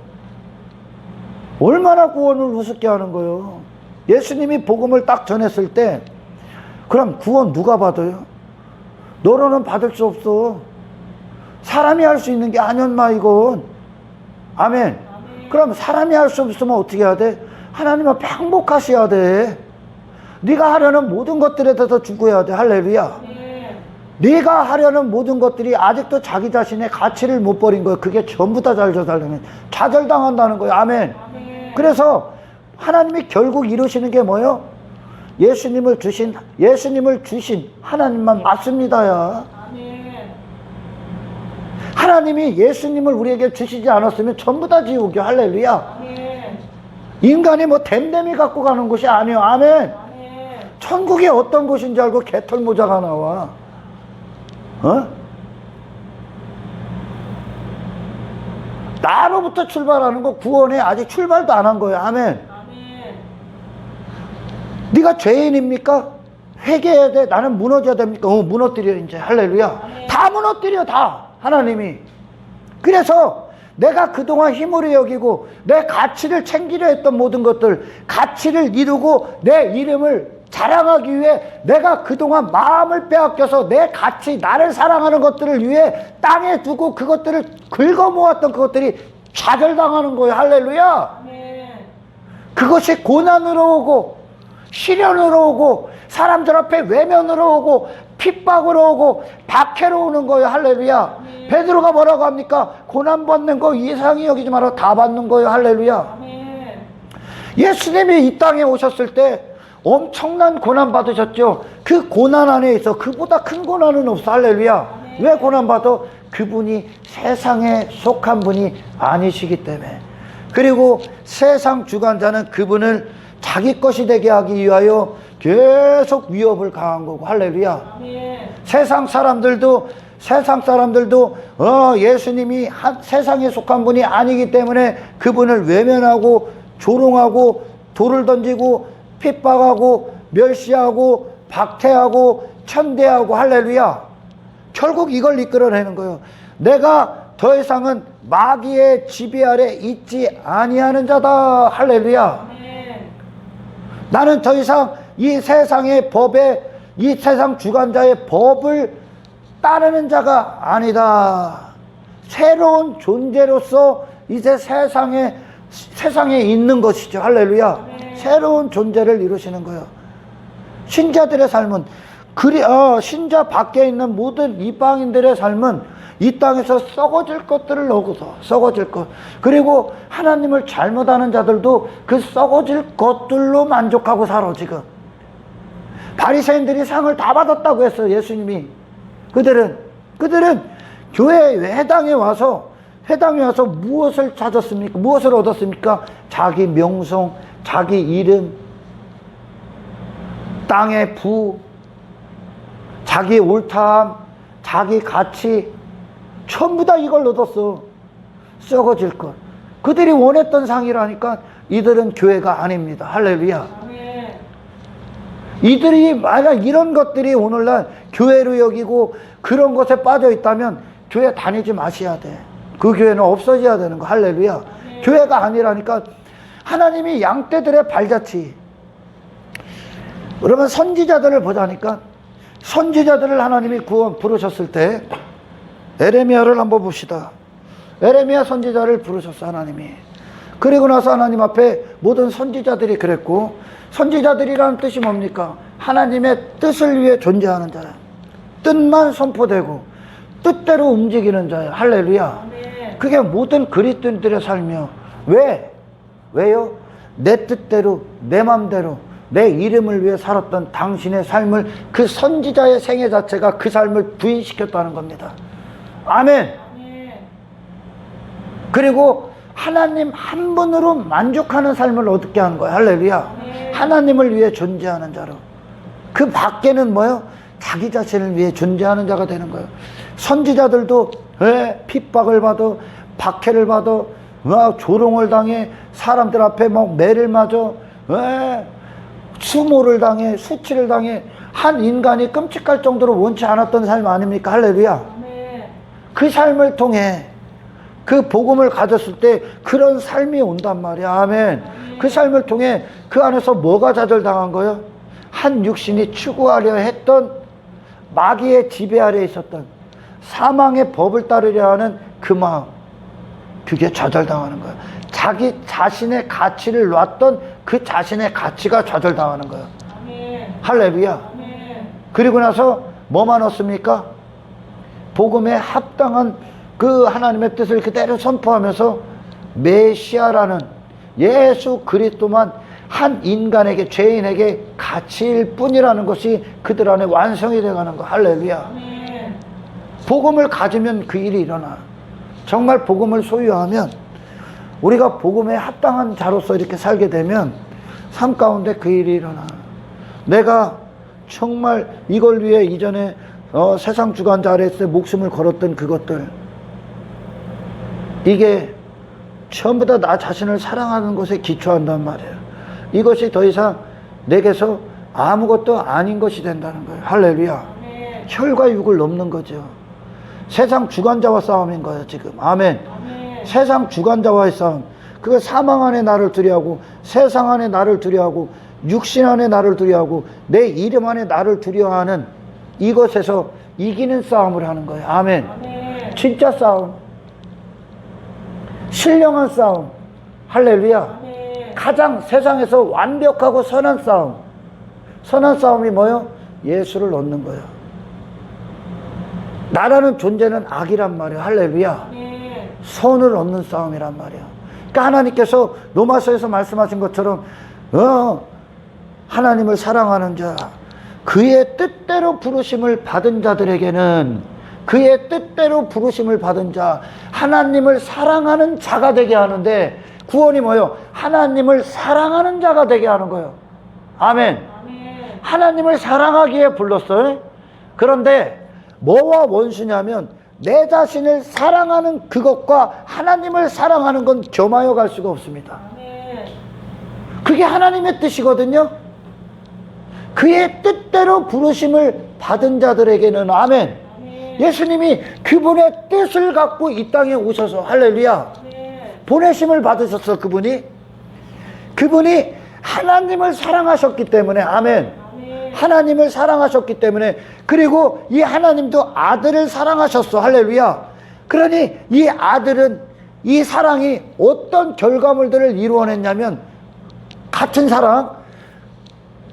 얼마나 구원을 우습게 하는 거예요. 예수님이 복음을 딱 전했을 때, 그럼 구원 누가 받아요? 너로는 받을 수 없어. 사람이 할 수 있는 게 아니었나 이건. 아멘. 그럼 사람이 할 수 없으면 어떻게 해야 돼? 하나님은 행복하셔야 돼. 네가 하려는 모든 것들에 대해서 죽어야 돼. 할렐루야. 네가 하려는 모든 것들이 아직도 자기 자신의 가치를 못 버린 거예요. 그게 전부 다 좌절당한다는 거예요. 아멘. 그래서 하나님이 결국 이루시는 게 뭐예요? 예수님을 주신 하나님만 맞습니다야. 하나님이 예수님을 우리에게 주시지 않았으면 전부 다 지옥이요. 할렐루야. 인간이 뭐 댐댐이 갖고 가는 곳이 아니에요. 아멘. 천국이 어떤 곳인지 알고 개털모자가 나와. 나로부터 출발하는 거, 구원에 아직 출발도 안 한 거예요. 아멘. 네가 죄인입니까? 회개해야 돼. 나는 무너져야 됩니까? 무너뜨려 이제. 할렐루야. 다 무너뜨려, 다. 하나님이. 그래서 내가 그동안 힘으로 여기고 내 가치를 챙기려 했던 모든 것들, 가치를 이루고 내 이름을 자랑하기 위해 내가 그동안 마음을 빼앗겨서 내 가치, 나를 사랑하는 것들을 위해 땅에 두고 그것들을 긁어 모았던 그것들이 좌절당하는 거예요. 할렐루야. 그것이 고난으로 오고 시련으로 오고 사람들 앞에 외면으로 오고 핍박으로 오고 박해로 오는 거예요. 할렐루야. 베드로가 뭐라고 합니까? 고난 받는 거 이상히 여기지 마라. 다 받는 거예요. 할렐루야. 예수님이 이 땅에 오셨을 때 엄청난 고난 받으셨죠. 그 고난 안에 있어 그보다 큰 고난은 없어. 할렐루야. 왜 고난 받아? 그분이 세상에 속한 분이 아니시기 때문에. 그리고 세상 주관자는 그분을 자기 것이 되게 하기 위하여 계속 위협을 가한 거고. 할렐루야. 세상 사람들도 예수님이 세상에 속한 분이 아니기 때문에 그분을 외면하고 조롱하고 돌을 던지고 핍박하고 멸시하고 박해하고 천대하고. 할렐루야. 결국 이걸 이끌어내는 거예요. 내가 더 이상은 마귀의 지배 아래 있지 아니하는 자다. 할렐루야. 나는 더 이상 이 세상의 법에, 이 세상 주관자의 법을 따르는 자가 아니다. 새로운 존재로서 이제 세상에 있는 것이죠. 할렐루야. 새로운 존재를 이루시는 거예요. 신자들의 삶은 신자 밖에 있는 모든 이방인들의 삶은 이 땅에서 썩어질 것들을 넣고서 썩어질 것, 그리고 하나님을 잘못하는 자들도 그 썩어질 것들로 만족하고 살아. 지금 바리새인들이 상을 다 받았다고 했어요. 예수님이. 그들은 교회 회당에 와서 무엇을 찾았습니까? 무엇을 얻었습니까? 자기 명성, 자기 이름, 땅의 부, 자기 옳다함, 자기 가치, 전부 다 이걸 얻었어. 썩어질 것. 그들이 원했던 상이라니까 이들은 교회가 아닙니다. 할렐루야. 이들이 만약 이런 것들이 오늘날 교회로 여기고 그런 것에 빠져 있다면 교회 다니지 마셔야 돼. 그 교회는 없어져야 되는 거. 할렐루야. 교회가 아니라니까. 하나님이 양떼들의 발자취. 그러면 선지자들을 보자니까, 선지자들을 하나님이 부르셨을 때 에레미야를 한번 봅시다. 에레미야 선지자를 부르셨어 하나님이. 그리고 나서 하나님 앞에 모든 선지자들이 그랬고, 선지자들이라는 뜻이 뭡니까? 하나님의 뜻을 위해 존재하는 자야. 뜻만 선포되고 뜻대로 움직이는 자야. 할렐루야. 그게 모든 그리스도인들의 삶이요. 왜요? 내 뜻대로, 내 맘대로, 내 이름을 위해 살았던 당신의 삶을, 그 선지자의 생애 자체가 그 삶을 부인시켰다는 겁니다. 아멘. 그리고 하나님 한 분으로 만족하는 삶을 얻게 하는 거예요. 할렐루야. 하나님을 위해 존재하는 자로. 그 밖에는 뭐요? 자기 자신을 위해 존재하는 자가 되는 거예요. 선지자들도 핍박을 받아, 박해를 받아, 조롱을 당해, 사람들 앞에 막 매를 맞아, 수모를 당해, 수치를 당해, 한 인간이 끔찍할 정도로 원치 않았던 삶 아닙니까? 할렐루야. 그 삶을 통해 그 복음을 가졌을 때 그런 삶이 온단 말이야. 아멘. 그 삶을 통해 그 안에서 뭐가 좌절당한 거예요? 한 육신이 추구하려 했던 마귀의 지배 아래에 있었던 사망의 법을 따르려 하는 그 마음, 그게 좌절당하는 거예요. 자기 자신의 가치를 놨던 그 자신의 가치가 좌절당하는 거예요. 할렐루야. 그리고 나서 뭐만 얻습니까? 복음에 합당한 그 하나님의 뜻을 그대로 선포하면서 메시아라는 예수 그리스도만 한 인간에게, 죄인에게 가치일 뿐이라는 것이 그들 안에 완성이 되어가는 거. 할렐루야. 복음을 가지면 그 일이 일어나. 정말 복음을 소유하면, 우리가 복음에 합당한 자로서 이렇게 살게 되면 삶 가운데 그 일이 일어나. 내가 정말 이걸 위해 이전에 세상 주관자 아래에서 목숨을 걸었던 그것들, 이게 전부 다 나 자신을 사랑하는 것에 기초한단 말이에요. 이것이 더 이상 내게서 아무것도 아닌 것이 된다는 거예요. 할렐루야. 혈과 육을 넘는 거죠. 세상 주관자와 싸움인 거예요 지금. 아멘. 세상 주관자와의 싸움. 그거 사망 안에 나를 두려워하고 세상 안에 나를 두려워하고 육신 안에 나를 두려워하고 내 이름 안에 나를 두려워하는 이것에서 이기는 싸움을 하는 거예요. 아멘. 아멘. 진짜 싸움. 신령한 싸움. 할렐루야. 아멘. 가장 세상에서 완벽하고 선한 싸움. 선한 싸움이 뭐요? 예수를 얻는 거예요. 나라는 존재는 악이란 말이에요. 할렐루야. 아멘. 선을 얻는 싸움이란 말이에요. 그러니까 하나님께서 로마서에서 말씀하신 것처럼 하나님을 사랑하는 자, 그의 뜻대로 부르심을 받은 자들에게는, 그의 뜻대로 부르심을 받은 자, 하나님을 사랑하는 자가 되게 하는데, 구원이 뭐예요? 하나님을 사랑하는 자가 되게 하는 거예요. 아멘. 아멘. 하나님을 사랑하기에 불렀어요. 그런데 뭐와 원수냐면 내 자신을 사랑하는 그것과 하나님을 사랑하는 건 겸하여 갈 수가 없습니다. 아멘. 그게 하나님의 뜻이거든요. 그의 뜻대로 부르심을 받은 자들에게는, 아멘. 아멘. 예수님이 그분의 뜻을 갖고 이 땅에 오셔서, 할렐루야, 아멘. 보내심을 받으셨어. 그분이 하나님을 사랑하셨기 때문에, 아멘. 아멘. 하나님을 사랑하셨기 때문에, 그리고 이 하나님도 아들을 사랑하셨어. 할렐루야. 그러니 이 아들은, 이 사랑이 어떤 결과물들을 이루어냈냐면, 같은 사랑,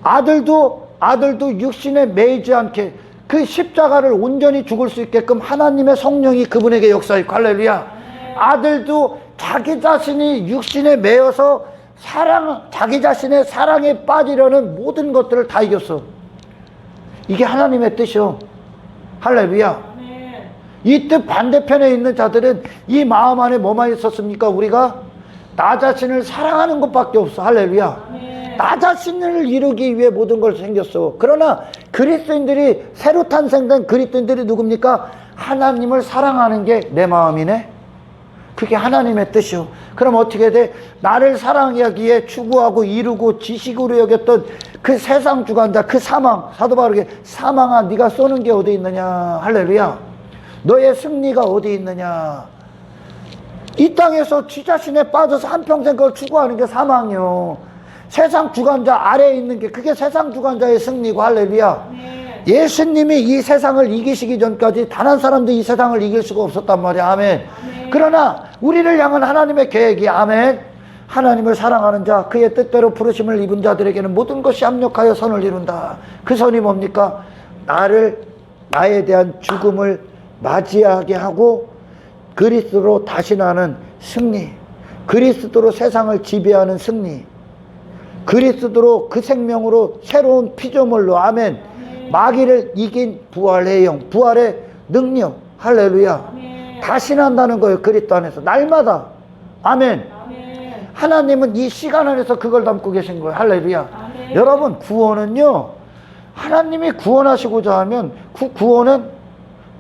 아들도 육신에 매이지 않게 그 십자가를 온전히 죽을 수 있게끔 하나님의 성령이 그분에게 역사했고, 할렐루야. 아들도 자기 자신이 육신에 매여서 자기 자신의 사랑에 빠지려는 모든 것들을 다 이겼어. 이게 하나님의 뜻이요. 할렐루야. 이 뜻 반대편에 있는 자들은 이 마음 안에 뭐만 있었습니까? 우리가 나 자신을 사랑하는 것밖에 없어. 할렐루야. 나 자신을 이루기 위해 모든 걸 생겼어. 그러나 그리스도인들이, 새로 탄생된 그리스도인들이 누굽니까? 하나님을 사랑하는 게 내 마음이네. 그게 하나님의 뜻이요. 그럼 어떻게 돼? 나를 사랑하기에 추구하고 이루고 지식으로 여겼던 그 세상 주관자, 그 사망, 사도 바울에게 사망아 네가 쏘는 게 어디 있느냐. 할렐루야. 너의 승리가 어디 있느냐. 이 땅에서 지 자신에 빠져서 한평생 그걸 추구하는 게 사망이요. 세상 주관자 아래에 있는 게, 그게 세상 주관자의 승리고, 할렐루야. 예수님이 이 세상을 이기시기 전까지 단 한 사람도 이 세상을 이길 수가 없었단 말이야. 아멘. 그러나 우리를 향한 하나님의 계획이, 아멘, 하나님을 사랑하는 자, 그의 뜻대로 부르심을 입은 자들에게는 모든 것이 합력하여 선을 이룬다. 그 선이 뭡니까? 나에 대한 죽음을 맞이하게 하고 그리스도로 다시 나는 승리, 그리스도로 세상을 지배하는 승리, 그리스도로 그 생명으로 새로운 피조물로, 아멘, 마귀를 이긴 부활의 영, 부활의 능력, 할렐루야. 다시 난다는 거예요. 그리스도 안에서 날마다. 아멘. 하나님은 이 시간 안에서 그걸 담고 계신 거예요. 할렐루야. 여러분, 구원은요, 하나님이 구원하시고자 하면 그 구원은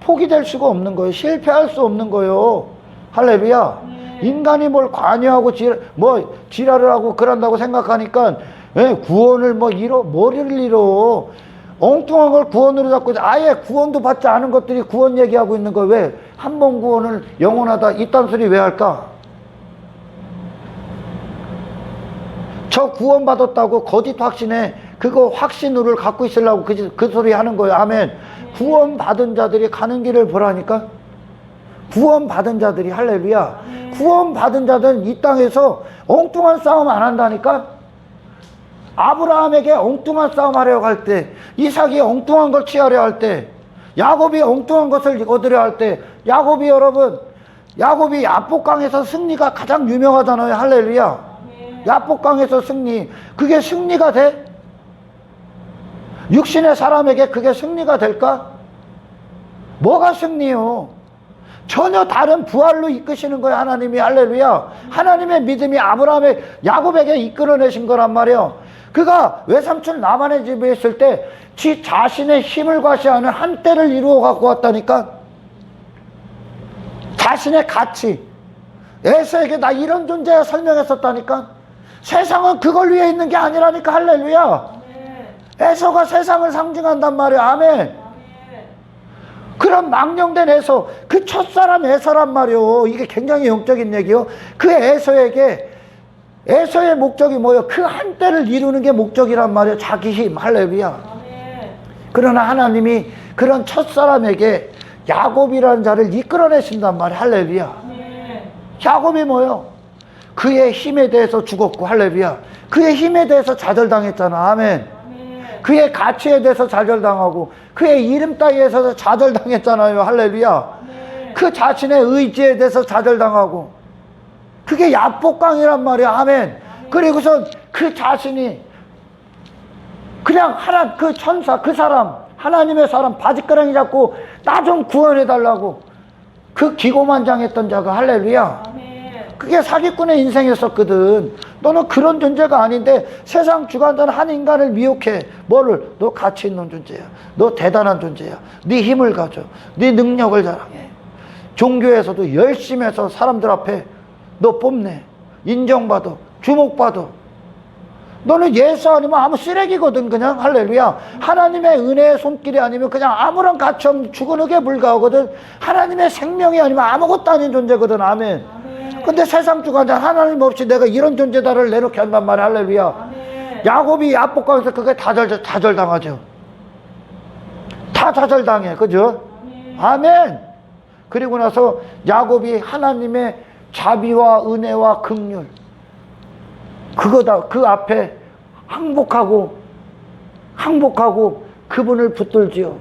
포기될 수가 없는 거예요. 실패할 수 없는 거예요. 할렐루야. 인간이 뭘 관여하고 지랄을 하고 그런다고 생각하니까, 구원을 머리를 잃어. 엉뚱한 걸 구원으로 잡고, 아예 구원도 받지 않은 것들이 구원 얘기하고 있는 거예요. 왜? 한 번 구원을 영원하다, 이딴 소리 왜 할까? 저 구원받았다고 거짓 확신에 그거 확신을 갖고 있으려고 그 소리 하는 거예요. 아멘. 구원받은 자들이 가는 길을 보라니까. 구원받은 자들이, 할렐루야. 구원받은 자들은 이 땅에서 엉뚱한 싸움 안 한다니까. 아브라함에게 엉뚱한 싸움 하려고 할 때, 이삭이 엉뚱한 걸 취하려 할 때, 야곱이 엉뚱한 것을 얻으려 할 때, 야곱이 야복강에서 승리가 가장 유명하잖아요. 할렐루야. 야복강에서 승리, 그게 승리가 돼? 육신의 사람에게 그게 승리가 될까? 뭐가 승리요? 전혀 다른 부활로 이끄시는 거예요. 하나님이. 할렐루야. 하나님의 믿음이 야곱에게 이끌어내신 거란 말이에요. 그가 외삼촌 라반의 집에 있을 때 지 자신의 힘을 과시하는 한때를 이루어 갖고 왔다니까. 자신의 가치, 에서에게 나 이런 존재야 설명했었다니까. 세상은 그걸 위해 있는 게 아니라니까. 할렐루야. 에서가 세상을 상징한단 말이야. 아멘. 그런 망령된 에서, 그 첫사람 에서란 말이요. 이게 굉장히 영적인 얘기요. 그 에서에게 에서의 목적이 뭐예요? 그 한때를 이루는 게 목적이란 말이에요. 자기 힘. 할렐루야. 아멘. 그러나 하나님이 그런 첫사람에게 야곱이라는 자를 이끌어내신단 말이에요. 할렐루야. 아멘. 야곱이 뭐예요? 그의 힘에 대해서 죽었고, 할렐루야. 그의 힘에 대해서 좌절당했잖아. 아멘. 아멘. 그의 가치에 대해서 좌절당하고, 그의 이름 따위에서 좌절당했잖아요. 할렐루야. 아멘. 그 자신의 의지에 대해서 좌절당하고, 그게 야복강이란 말이야. 아멘. 그리고선 그 자신이 그냥 그 천사, 그 사람, 하나님의 사람 바지가랑이 잡고 나 좀 구원해달라고 그 기고만장했던 자가, 할렐루야. 아멘. 그게 사기꾼의 인생이었었거든. 너는 그런 존재가 아닌데 세상 주관자는 한 인간을 미혹해. 뭐를? 너 가치 있는 존재야. 너 대단한 존재야. 네 힘을 가져. 네 능력을 자랑해. 종교에서도 열심히 해서 사람들 앞에 너 뽐내. 인정받아. 주목받아. 너는 예수 아니면 아무 쓰레기거든. 그냥. 할렐루야. 하나님의 은혜의 손길이 아니면 그냥 아무런 가치 없는 죽은 흙에 불과하거든. 하나님의 생명이 아니면 아무것도 아닌 존재거든. 아멘. 아멘. 근데 세상 주관자 하나님 없이 내가 이런 존재다를 내놓게 한단 말이야. 할렐루야. 아멘. 야곱이 야복강에서 그게 다 좌절당하죠. 다 좌절당해. 그죠? 아멘. 그리고 나서 야곱이 하나님의 자비와 은혜와 긍휼, 그거다. 그 앞에 항복하고 그분을 붙들지요.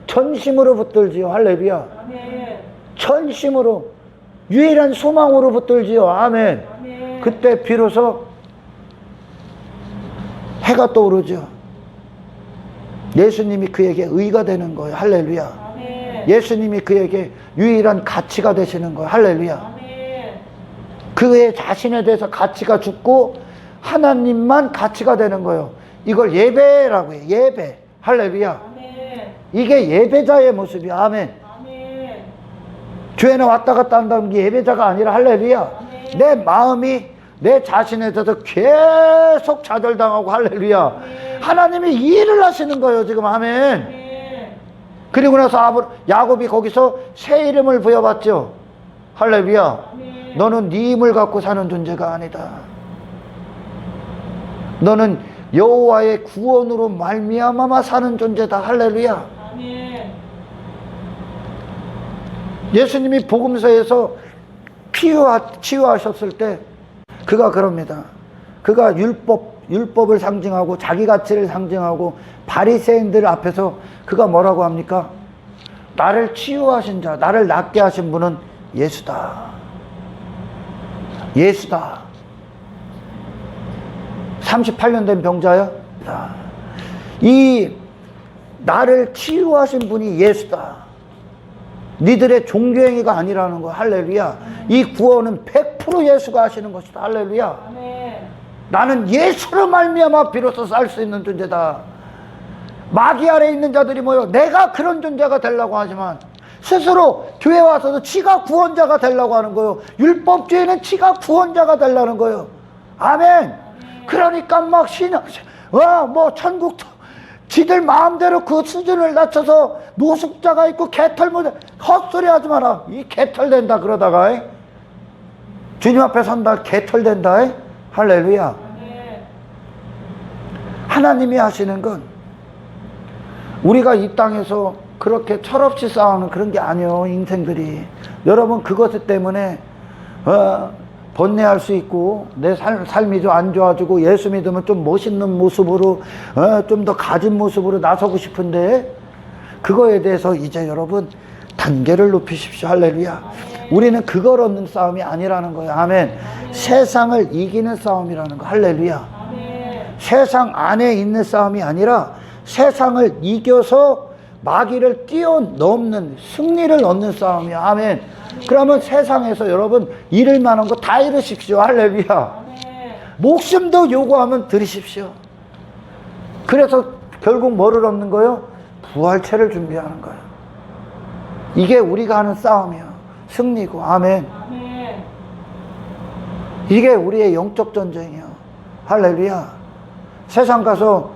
전심으로 붙들지요. 할렐루야. 아멘. 전심으로, 유일한 소망으로 붙들지요. 아멘. 아멘. 그때 비로소 해가 떠오르죠. 예수님이 그에게 의가 되는 거예요. 할렐루야. 아멘. 예수님이 그에게 유일한 가치가 되시는 거예요. 할렐루야. 아멘. 그의 자신에 대해서 가치가 죽고 하나님만 가치가 되는 거예요. 이걸 예배라고 해요. 예배. 할렐루야. 아멘. 이게 예배자의 모습이야. 아멘. 아멘. 교회는 왔다 갔다 한다는 게 예배자가 아니라, 할렐루야. 내 마음이 내 자신에 대해서 계속 좌절당하고, 할렐루야. 하나님이 일을 하시는 거예요. 지금. 아멘. 아멘. 그리고 나서 야곱이 거기서 새 이름을 부여받죠. 할렐루야. 아멘. 너는 네 힘을 갖고 사는 존재가 아니다. 너는 여호와의 구원으로 말미암아 사는 존재다. 할렐루야. 아멘. 예수님이 복음서에서 치유하셨을 때 그가 그럽니다. 그가 율법을 상징하고 자기 가치를 상징하고 바리새인들 앞에서 그가 뭐라고 합니까? 나를 치유하신 자, 나를 낫게 하신 분은 예수다. 예수다. 38년 된 병자야? 이 나를 치유하신 분이 예수다. 니들의 종교행위가 아니라는 거. 할렐루야. 이 구원은 100% 예수가 하시는 것이다. 할렐루야. 아멘. 나는 예수로 말미암아 비로소 살 수 있는 존재다. 마귀 아래 있는 자들이 뭐요? 내가 그런 존재가 되려고 하지만 스스로 교회 와서도 지가 구원자가 되려고 하는 거예요. 율법주의는 지가 구원자가 되려는 거예요. 아멘. 그러니까 막 천국 지들 마음대로 그 수준을 낮춰서 노숙자가 있고 개털 모자 헛소리 하지 마라. 이 개털 된다 그러다가 주님 앞에 선다 개털 된다. 할렐루야. 하나님이 하시는 건 우리가 이 땅에서 그렇게 철없이 싸우는 그런 게 아니에요. 인생들이. 여러분 그것 때문에 번뇌할 수 있고 내 삶이 좀 안 좋아지고 예수 믿으면 좀 멋있는 모습으로 좀 더 가진 모습으로 나서고 싶은데 그거에 대해서 이제 여러분 단계를 높이십시오. 할렐루야. 우리는 그걸 얻는 싸움이 아니라는 거예요. 아멘. 세상을 이기는 싸움이라는 거. 할렐루야. 세상 안에 있는 싸움이 아니라 세상을 이겨서 마귀를 뛰어넘는 승리를 얻는 싸움이야. 아멘. 그러면 세상에서 여러분 잃을 만한 거 다 잃으십시오. 할렐루야. 목숨도 요구하면 드리십시오. 그래서 결국 뭐를 얻는 거예요? 부활체를 준비하는 거예요. 이게 우리가 하는 싸움이야. 승리고. 아멘. 이게 우리의 영적 전쟁이야. 할렐루야. 세상 가서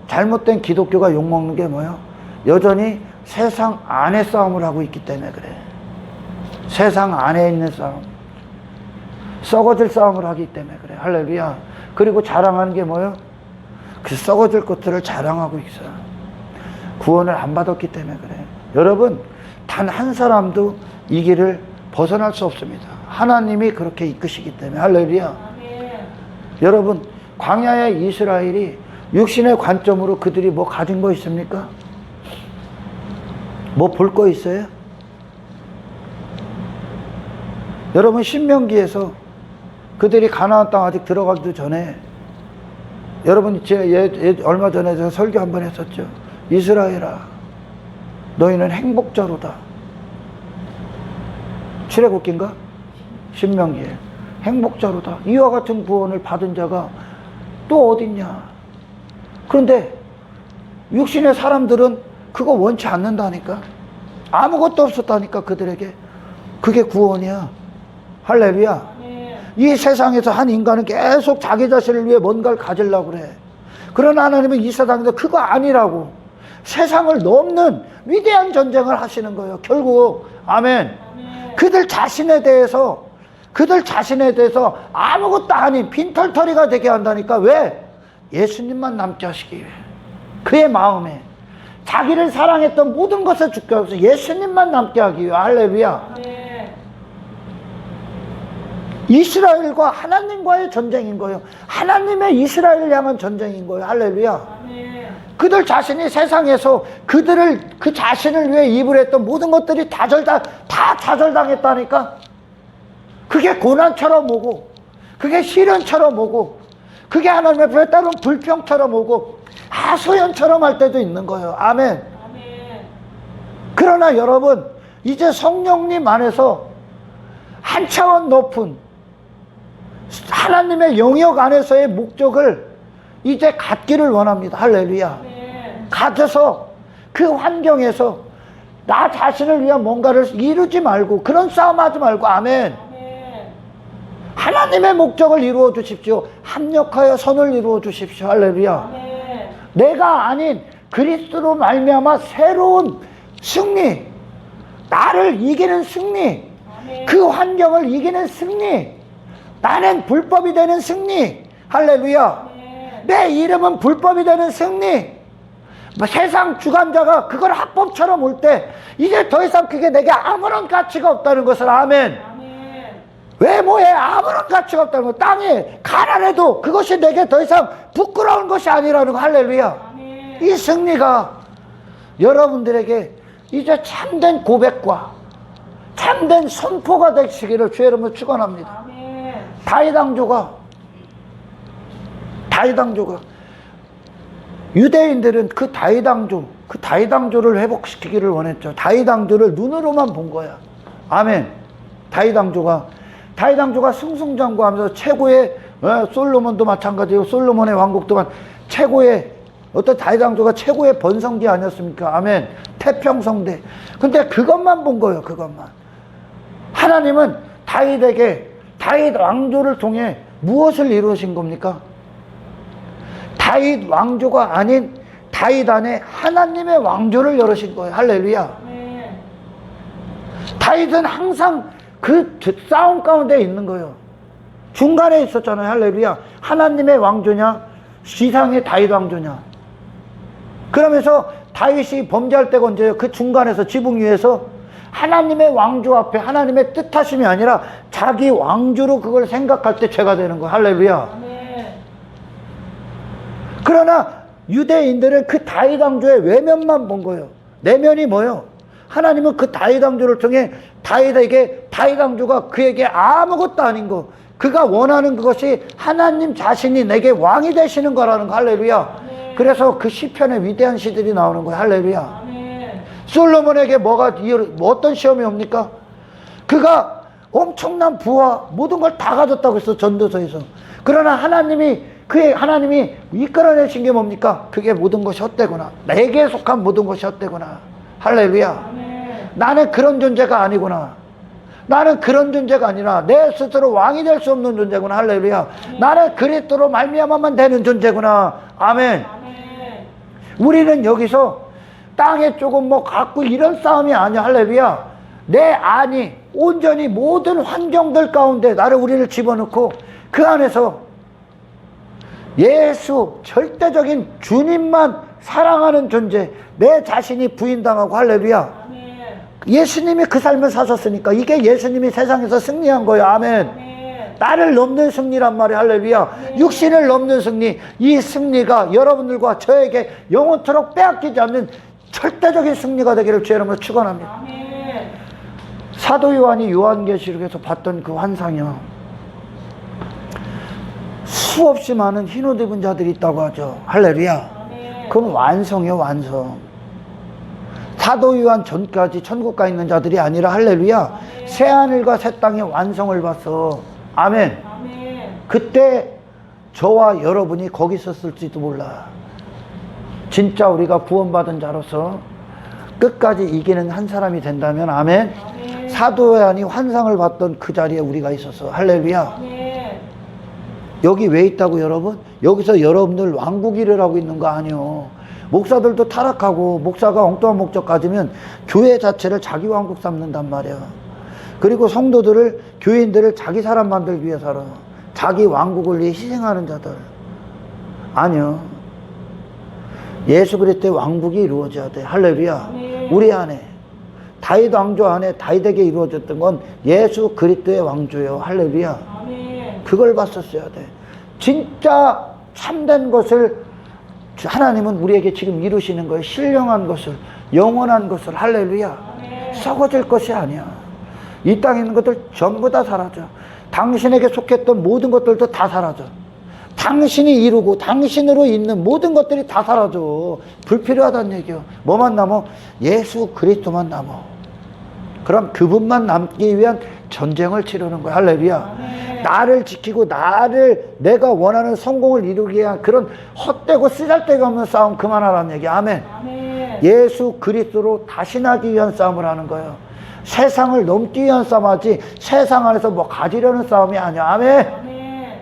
잘못된 기독교가 욕먹는 게 뭐예요? 여전히 세상 안에 싸움을 하고 있기 때문에 그래. 세상 안에 있는 싸움. 썩어질 싸움을 하기 때문에 그래. 할렐루야. 그리고 자랑하는 게 뭐예요? 그 썩어질 것들을 자랑하고 있어. 구원을 안 받았기 때문에 그래. 여러분, 단 한 사람도 이 길을 벗어날 수 없습니다. 하나님이 그렇게 이끄시기 때문에. 할렐루야. 아멘. 여러분, 광야의 이스라엘이 육신의 관점으로 그들이 뭐 가진 거 있습니까? 뭐 볼 거 있어요? 여러분, 신명기에서 그들이 가나안 땅 아직 들어가기도 전에, 여러분 제가 얼마 전에 제가 설교 한번 했었죠. 이스라엘아, 너희는 행복자로다. 출애굽기인가? 신명기에. 행복자로다. 이와 같은 구원을 받은 자가 또 어딨냐. 그런데 육신의 사람들은 그거 원치 않는다니까. 아무것도 없었다니까 그들에게. 그게 구원이야. 할렐루야. 이 세상에서 한 인간은 계속 자기 자신을 위해 뭔가를 가지려고 그래. 그러나 하나님은 이 세상에서 그거 아니라고 세상을 넘는 위대한 전쟁을 하시는 거예요. 결국 아멘. 그들 자신에 대해서 아무것도 아닌 빈털터리가 되게 한다니까. 왜? 예수님만 남게 하시기 위해. 그의 마음에 자기를 사랑했던 모든 것을 죽게 하셔서 예수님만 남게 하기 위해. 할렐루야. 이스라엘과 하나님과의 전쟁인 거예요. 하나님의 이스라엘을 향한 전쟁인 거예요. 할렐루야. 그들 자신이 세상에서 그 자신을 위해 입을했던 모든 것들이 다 좌절당했다니까. 그게 고난처럼 오고, 그게 시련처럼 오고, 그게 하나님 앞에 때로는 불평처럼 오고, 하소연처럼 할 때도 있는 거예요. 아멘. 그러나 여러분, 이제 성령님 안에서 한 차원 높은 하나님의 영역 안에서의 목적을 이제 갖기를 원합니다. 할렐루야. 가져서 그 환경에서 나 자신을 위한 뭔가를 이루지 말고 그런 싸움하지 말고. 아멘. 하나님의 목적을 이루어 주십시오. 합력하여 선을 이루어 주십시오. 할렐루야. 내가 아닌 그리스도로 말미암아 새로운 승리, 나를 이기는 승리, 그 환경을 이기는 승리, 나는 불법이 되는 승리. 할렐루야. 내 이름은 불법이 되는 승리. 세상 주관자가 그걸 합법처럼 올 때 이제 더 이상 그게 내게 아무런 가치가 없다는 것을. 아멘. 외모에 아무런 가치가 없다는 것. 땅에 가난해도 그것이 내게 더 이상 부끄러운 것이 아니라는 거. 할렐루야. 이 승리가 여러분들에게 이제 참된 고백과 참된 선포가 되시기를 주의 이름으로 축원합니다. 다윗 왕조가 유대인들은 그 다윗 왕조를 회복시키기를 원했죠. 다윗 왕조를 눈으로만 본 거야. 아멘. 다윗 왕조가 승승장구하면서 최고의, 솔로몬도 마찬가지고 솔로몬의 왕국도 최고의, 어떤 다윗 왕조가 최고의 번성기 아니었습니까? 아멘. 태평성대. 근데 그것만 본 거예요. 그것만. 하나님은 다윗 왕조를 통해 무엇을 이루신 겁니까? 다윗 왕조가 아닌 다윗 안에 하나님의 왕조를 열으신 거예요. 할렐루야. 다윗은 항상 그 싸움 가운데 있는 거예요. 중간에 있었잖아요. 할렐루야. 하나님의 왕조냐, 지상의 다윗 왕조냐. 그러면서 다윗이 범죄할 때가 언제예요? 그 중간에서, 지붕 위에서 하나님의 왕조 앞에 하나님의 뜻하심이 아니라 자기 왕조로 그걸 생각할 때 죄가 되는 거예요. 할렐루야. 그러나 유대인들은 그 다윗 왕조의 외면만 본 거예요. 내면이 뭐예요? 하나님은 그 다윗 왕조를 통해 다윗 왕조가 그에게 아무것도 아닌 거, 그가 원하는 그것이 하나님 자신이 내게 왕이 되시는 거라는 거. 할렐루야. 그래서 그 시편의 위대한 시들이 나오는 거예요. 할렐루야. 솔로몬에게 어떤 시험이 옵니까? 그가 엄청난 부와 모든 걸 다 가졌다고 했어, 전도서에서. 그러나 하나님이 이끌어내신 게 뭡니까? 그게 모든 것이 헛되구나. 내게 속한 모든 것이 헛되구나. 할렐루야. 나는 그런 존재가 아니구나. 나는 그런 존재가 아니라 내 스스로 왕이 될 수 없는 존재구나. 할렐루야. 나는 그리스도로 말미암아만 되는 존재구나. 아멘. 우리는 여기서 땅에 조금 갖고 이런 싸움이 아니야. 할렐루야. 내 안이 온전히 모든 환경들 가운데 우리를 집어넣고 그 안에서 예수 절대적인 주님만 사랑하는 존재, 내 자신이 부인당하고, 할렐루야. 아멘. 예수님이 그 삶을 사셨으니까 이게 예수님이 세상에서 승리한 거예요. 아멘. 아멘. 나를 넘는 승리란 말이야. 할렐루야. 네. 육신을 넘는 승리, 이 승리가 여러분들과 저에게 영원토록 빼앗기지 않는 절대적인 승리가 되기를 주의 이름으로 축원합니다. 아멘. 사도 요한이 요한계시록에서 봤던 그 환상이요, 수없이 많은 흰옷 입은 자들이 있다고 하죠. 할렐루야. 아멘. 그건 완성이요, 완성. 사도 요한 전까지 천국 가 있는 자들이 아니라, 할렐루야, 새하늘과 새 땅의 완성을 봤어. 아멘. 아멘. 그때 저와 여러분이 거기 있었을지도 몰라. 진짜 우리가 구원받은 자로서 끝까지 이기는 한 사람이 된다면, 아멘. 아멘. 사도 요한이 환상을 봤던 그 자리에 우리가 있어서, 할렐루야. 아멘. 여기 왜 있다고 여러분? 여기서 여러분들 왕국 일을 하고 있는 거 아니요. 목사들도 타락하고 목사가 엉뚱한 목적 가지면 교회 자체를 자기 왕국 삼는단 말이야. 그리고 성도들을, 교인들을 자기 사람 만들기 위해 살아. 자기 왕국을 위해 희생하는 자들. 아니요. 예수 그리스도의 왕국이 이루어져야 돼. 할렐루야. 아멘. 우리 안에 다윗 왕조 안에 다윗에게 이루어졌던 건 예수 그리스도의 왕조예요. 할렐루야. 아멘. 그걸 봤었어야 돼. 진짜 참된 것을 하나님은 우리에게 지금 이루시는 거예요. 신령한 것을, 영원한 것을. 할렐루야. 아멘. 썩어질 것이 아니야. 이 땅에 있는 것들 전부 다 사라져. 당신에게 속했던 모든 것들도 다 사라져. 당신이 이루고 당신으로 있는 모든 것들이 다 사라져. 불필요하다는 얘기요. 뭐만 남어? 예수 그리스도만 남어. 그럼 그분만 남기 위한 전쟁을 치르는 거야. 할렐루야. 아멘. 나를 지키고 내가 원하는 성공을 이루기 위한 그런 헛되고 쓰잘데기 없는 싸움 그만하라는 얘기. 아멘. 아멘. 예수 그리스도로 다시 나기 위한 싸움을 하는 거예요. 세상을 넘기 위한 싸움하지 세상 안에서 뭐 가지려는 싸움이 아니야. 아멘. 아멘.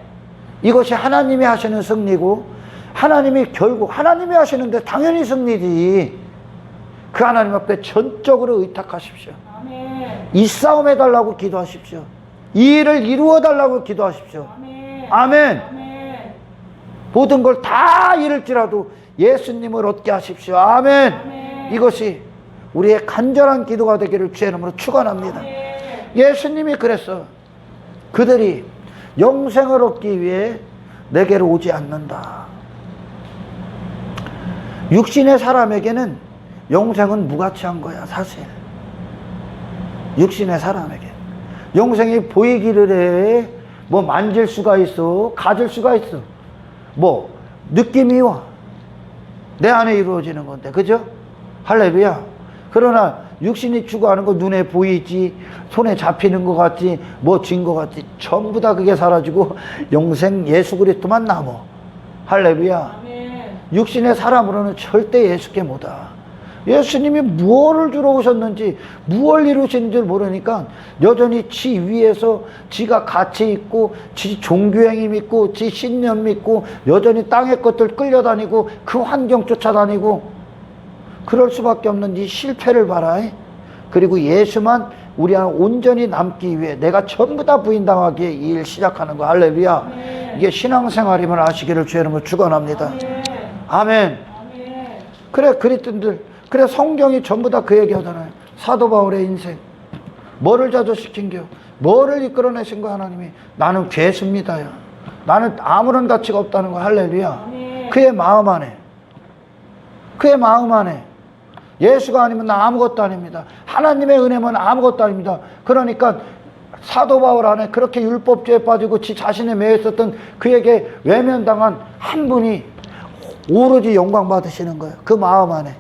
이것이 하나님이 하시는 승리고, 하나님이 결국 하나님이 하시는데 당연히 승리지. 그 하나님 앞에 전적으로 의탁하십시오. 아멘. 이 싸움 해달라고 기도하십시오. 이 일을 이루어 달라고 기도하십시오. 아멘. 아멘. 아멘. 모든 걸 다 잃을지라도 예수님을 얻게 하십시오. 아멘. 아멘. 이것이 우리의 간절한 기도가 되기를 주의 이름으로 축원합니다. 아멘. 예수님이 그랬어. 그들이 영생을 얻기 위해 내게로 오지 않는다. 육신의 사람에게는 영생은 무가치한 거야, 사실. 육신의 사람에게 영생이 보이기를 해. 뭐 만질 수가 있어, 가질 수가 있어, 뭐 느낌이 와. 내 안에 이루어지는 건데, 그죠? 할렐루야. 그러나 육신이 추구하는 거 눈에 보이지, 손에 잡히는 것 같지, 뭐 쥔 것 같지, 전부 다 그게 사라지고 영생 예수 그리스도만 남어. 할렐루야. 아멘. 육신의 사람으로는 절대 예수께 못와. 예수님이 무엇을 주러 오셨는지, 무엇을 이루시는 줄 모르니까 여전히 지 위에서 지가 가치 있고, 지 종교행위 믿고, 지 신념 믿고, 여전히 땅의 것들 끌려다니고, 그 환경 쫓아다니고, 그럴 수밖에 없는 이 실패를 봐라. 그리고 예수만 우리 안에 온전히 남기 위해 내가 전부 다 부인당하기에 이 일 시작하는 거. 할렐루야. 이게 신앙생활임을 아시기를 주의 이름으로 축원합니다. 아멘. 아멘. 그래, 그리스도인들, 그래, 성경이 전부 다 그 얘기하잖아요. 사도 바울의 인생 뭐를 자조시킨겨? 뭐를 이끌어내신 거? 하나님이. 나는 죄수입니다요. 나는 아무런 가치가 없다는 거. 할렐루야. 아멘. 그의 마음 안에, 그의 마음 안에 예수가 아니면 나 아무것도 아닙니다. 하나님의 은혜면 아무것도 아닙니다. 그러니까 사도 바울 안에 그렇게 율법주의에 빠지고 지 자신에 매여 있었던 그에게 외면당한 한 분이 오로지 영광 받으시는 거예요. 그 마음 안에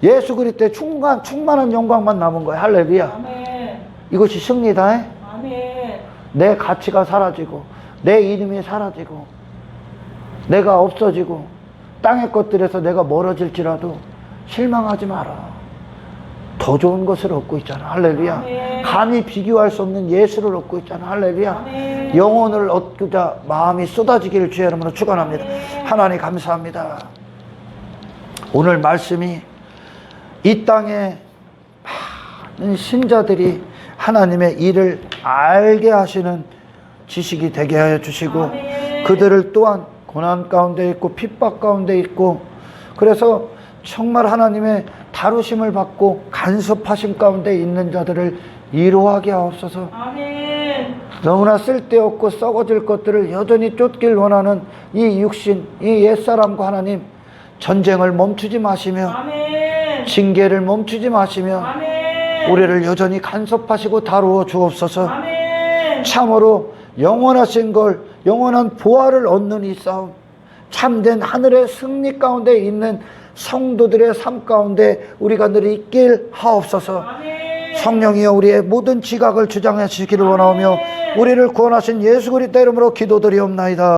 예수 그리스도의 충만한 영광만 남은 거예요. 할렐루야. 아멘. 이것이 승리다. 아멘. 내 가치가 사라지고, 내 이름이 사라지고, 내가 없어지고, 땅의 것들에서 내가 멀어질지라도 실망하지 마라. 더 좋은 것을 얻고 있잖아. 할렐루야. 아멘. 감히 비교할 수 없는 예수를 얻고 있잖아. 할렐루야. 아멘. 영혼을 얻고자 마음이 쏟아지기를 주의 이름으로 축원합니다. 아멘. 하나님 감사합니다. 오늘 말씀이 이 땅에 신자들이 하나님의 일을 알게 하시는 지식이 되게 하여 주시고, 아멘. 그들을 또한 고난 가운데 있고 핍박 가운데 있고, 그래서 정말 하나님의 다루심을 받고 간섭하심 가운데 있는 자들을 위로하게 하옵소서. 아멘. 너무나 쓸데없고 썩어질 것들을 여전히 쫓길 원하는 이 육신, 이 옛사람과 하나님, 전쟁을 멈추지 마시며 아멘. 징계를 멈추지 마시며 아멘. 우리를 여전히 간섭하시고 다루어 주옵소서. 아멘. 참으로 영원하신 걸, 영원한 보화를 얻는 이 싸움, 참된 하늘의 승리 가운데 있는 성도들의 삶 가운데 우리가 늘 있길 하옵소서. 아멘. 성령이여 우리의 모든 지각을 주장해 주시기를 원하오며 우리를 구원하신 예수 그리스도 이름으로 기도드리옵나이다.